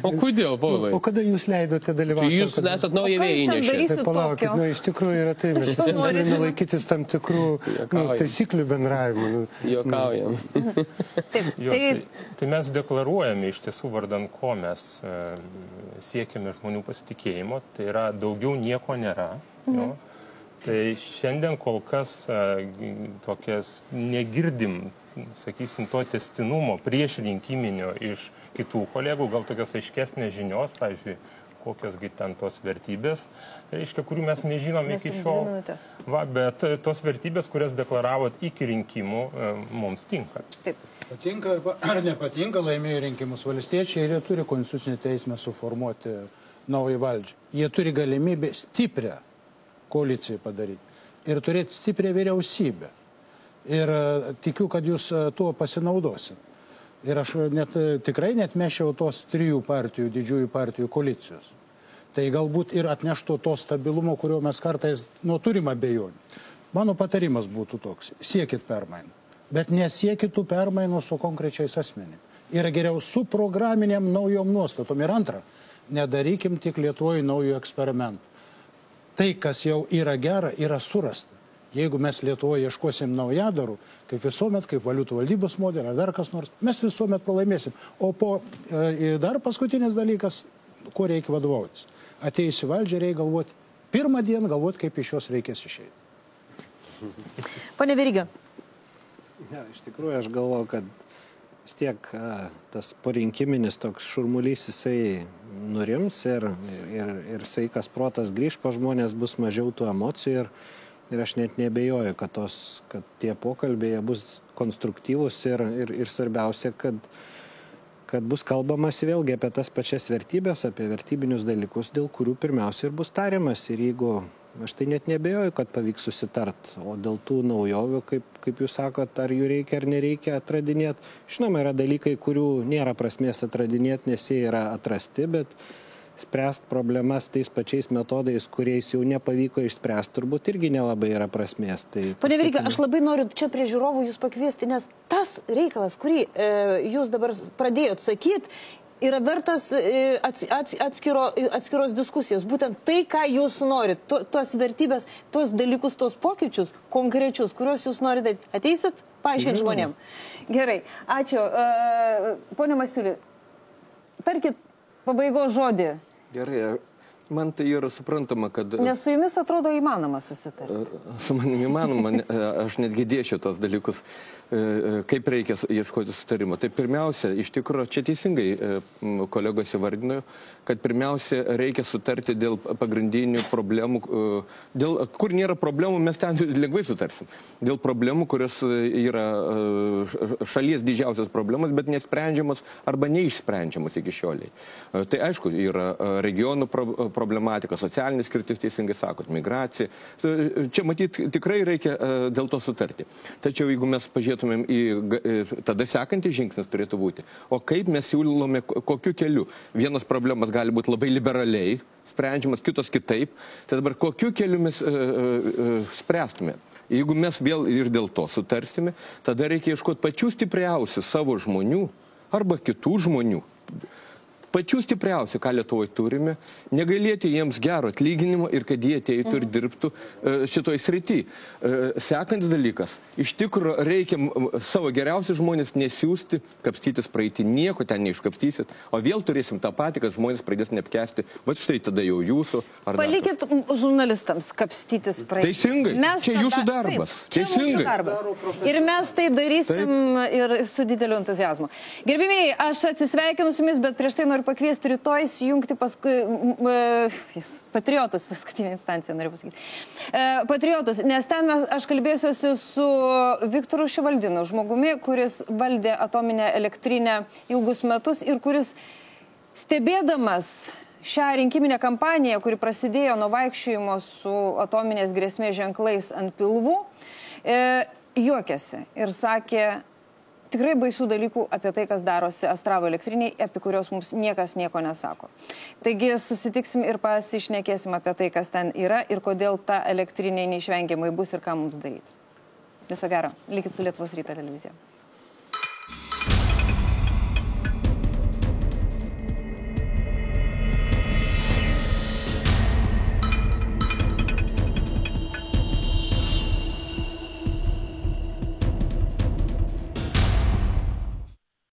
O kodėl, Paulai? O kada jūs leidote dalyvauti? Jūs esat nauja vėjinėšė. Tai palaukit, iš tikrųjų yra taip, mes visi norime laikytis tam tikrų taisyklių bendravimų. Juokaujam. Tai mes deklaruojame iš tiesų vardan ko mes siekiame žmonių pasitikėjimo, tai yra daugiau nieko nėra. Tai šiandien kol kas tokias negirdim, sakysim, to tęstinumo prieš rinkiminio iš kitų kolegų, gal tokios aiškesnės žinios, pavyzdžiui, kokiasgi ten tos vertybės, reiškia, kurių mes nežinome iki šiol. Bet tos vertybės, kurias deklaravot iki rinkimų, mums tinka. Taip. Patinka ar nepatinka, laimėjo rinkimus valstiečiai ir jie turi konstitucinį teismą suformuoti naują valdžią. Jie turi galimybę stiprią koaliciją padaryti ir turėti stiprią vyriausybę. Ir tikiu, kad jūs tuo pasinaudosit. Ir aš tikrai netmešiau tos trijų partijų, didžiųjų partijų koalicijos. Tai galbūt ir atneštų to stabilumo, kurio mes kartais turim abejonių. Mano patarimas būtų toks: siekit permainų. Bet nesiekit tų permainų su konkrečiais asmenim. Yra geriau su programinėm naujom nuostatom. Ir antra, nedarykim tik Lietuvoje naujų eksperimentų. Tai, kas jau yra gera, yra surasta. Jeigu mes Lietuvoje ieškosim naujadarų, kaip visuomet, kaip valiutų valdybos modelį, ar dar kas nors, mes visuomet pralaimėsim. O dar paskutinis dalykas, kuo reikia vadovautis. Atėjus į valdžią reikia galvoti, pirmą dieną galvoti, kaip iš jos reikės išeiti. Pane Veryga. Iš tikrųjų, aš galvoju, kad vis tiek tas porinkiminis toks šurmulys, jisai nurims ir sveikas protas grįž, po žmonės bus mažiau tų emocijų ir aš net nebejoju, kad tie pokalbiai bus konstruktyvūs ir svarbiausia, kad bus kalbamas vėlgi apie tas pačias vertybės, apie vertybinius dalykus, dėl kurių pirmiausia ir bus tariamas. Ir jeigu, aš tai net nebejoju, kad pavyks susitart, o dėl tų naujovių, kaip jūs sakot, ar jų reikia ar nereikia atradinėti. Žinoma, yra dalykai, kurių nėra prasmės atradinėti, nes jie yra atrasti, bet spręst problemas tais pačiais metodais, kuriais jau nepavyko išspręsti, turbūt irgi nelabai yra prasmės. Pane Veryga, aš labai noriu čia prie žiūrovų jūs pakviesti, nes tas reikalas, kurį jūs dabar pradėjot sakyti, yra vertas atskiros diskusijos. Būtent tai, ką jūs norit, tos vertybės, tos dalykus, tos pokyčius konkrečius, kuriuos jūs norite, ateisit, paaiškinti žmonėm. Gerai, ačiū. Pone Masiuli, tarkit pabaigos žodį. Gerai, man tai yra suprantama, kad... Nes su jumis atrodo įmanoma susitarti. Su manim įmanoma, aš netgi dėšiu tos dalykus. kaip reikia ieškoti sutarimo. Tai pirmiausia, iš tikrųjų, čia teisingai kolegos įvardino, kad pirmiausia reikia sutarti dėl pagrindinių problemų, kur nėra problemų, mes ten lengvai sutarsim. Dėl problemų, kurios yra šalies didžiausias problemas, bet nesprendžiamas arba neišsprendžiamas iki šioliai. Tai aišku, yra regionų problematika, socialinis skirtis, teisingai sakot, migracija. Čia matyti tikrai reikia dėl to sutarti. Tačiau jeigu mes pažiūrėtumėm tada sekantį žingsnis turėtų būti. O kaip mes siūlome, kokiu keliu? Vienas problemas gali būti labai liberaliai sprendžiamas, kitos kitaip. Tai dabar kokiu keliu mes spręstume? Jeigu mes vėl ir dėl to sutarsime, tada reikia ieškoti pačių stipriausių savo žmonių arba kitų žmonių. Pačių stipriausių, ką Lietuvoje turime, negailėti jiems gero atlyginimo ir kad jie ateitų ir dirbtų šitoj srity. Sekantis dalykas, iš tikrųjų reikia savo geriausius žmonės nesiųsti, kapstytis praeitį, nieko ten neiškapstysit, o vėl turėsim tą patį, kad žmonės pradės neapkęsti, bet štai tada jau jūsų. Palikit žurnalistams kapstytis praeitį. Teisingai, čia jūsų darbas. Taip, čia mūsų darbas. Ir mes tai darysim ir su dideliu entuziazmu. Gerbimieji, aš atsisveikinu su jumis, bet prieš tai noriu pakviesti rytoj įjungti patriotus, paskutinė instancija noriu pasakyti. Patriotus, nes ten aš kalbėsiuosi su Viktoru Šivaldinu, žmogumi, kuris valdė atominę elektrinę ilgus metus ir kuris stebėdamas šią rinkiminę kampaniją, kuri prasidėjo nuo vaikščiojimo su atominės grėsmės ženklais ant pilvų, juokėsi ir sakė tikrai baisių dalykų apie tai, kas darosi Astravo elektriniai, apie kurios mums niekas nieko nesako. Taigi susitiksim ir pasišnekėsim apie tai, kas ten yra ir kodėl ta elektrinė neišvengiamai bus ir ką mums daryti. Viso gero. Likit su Lietuvos ryto televizija.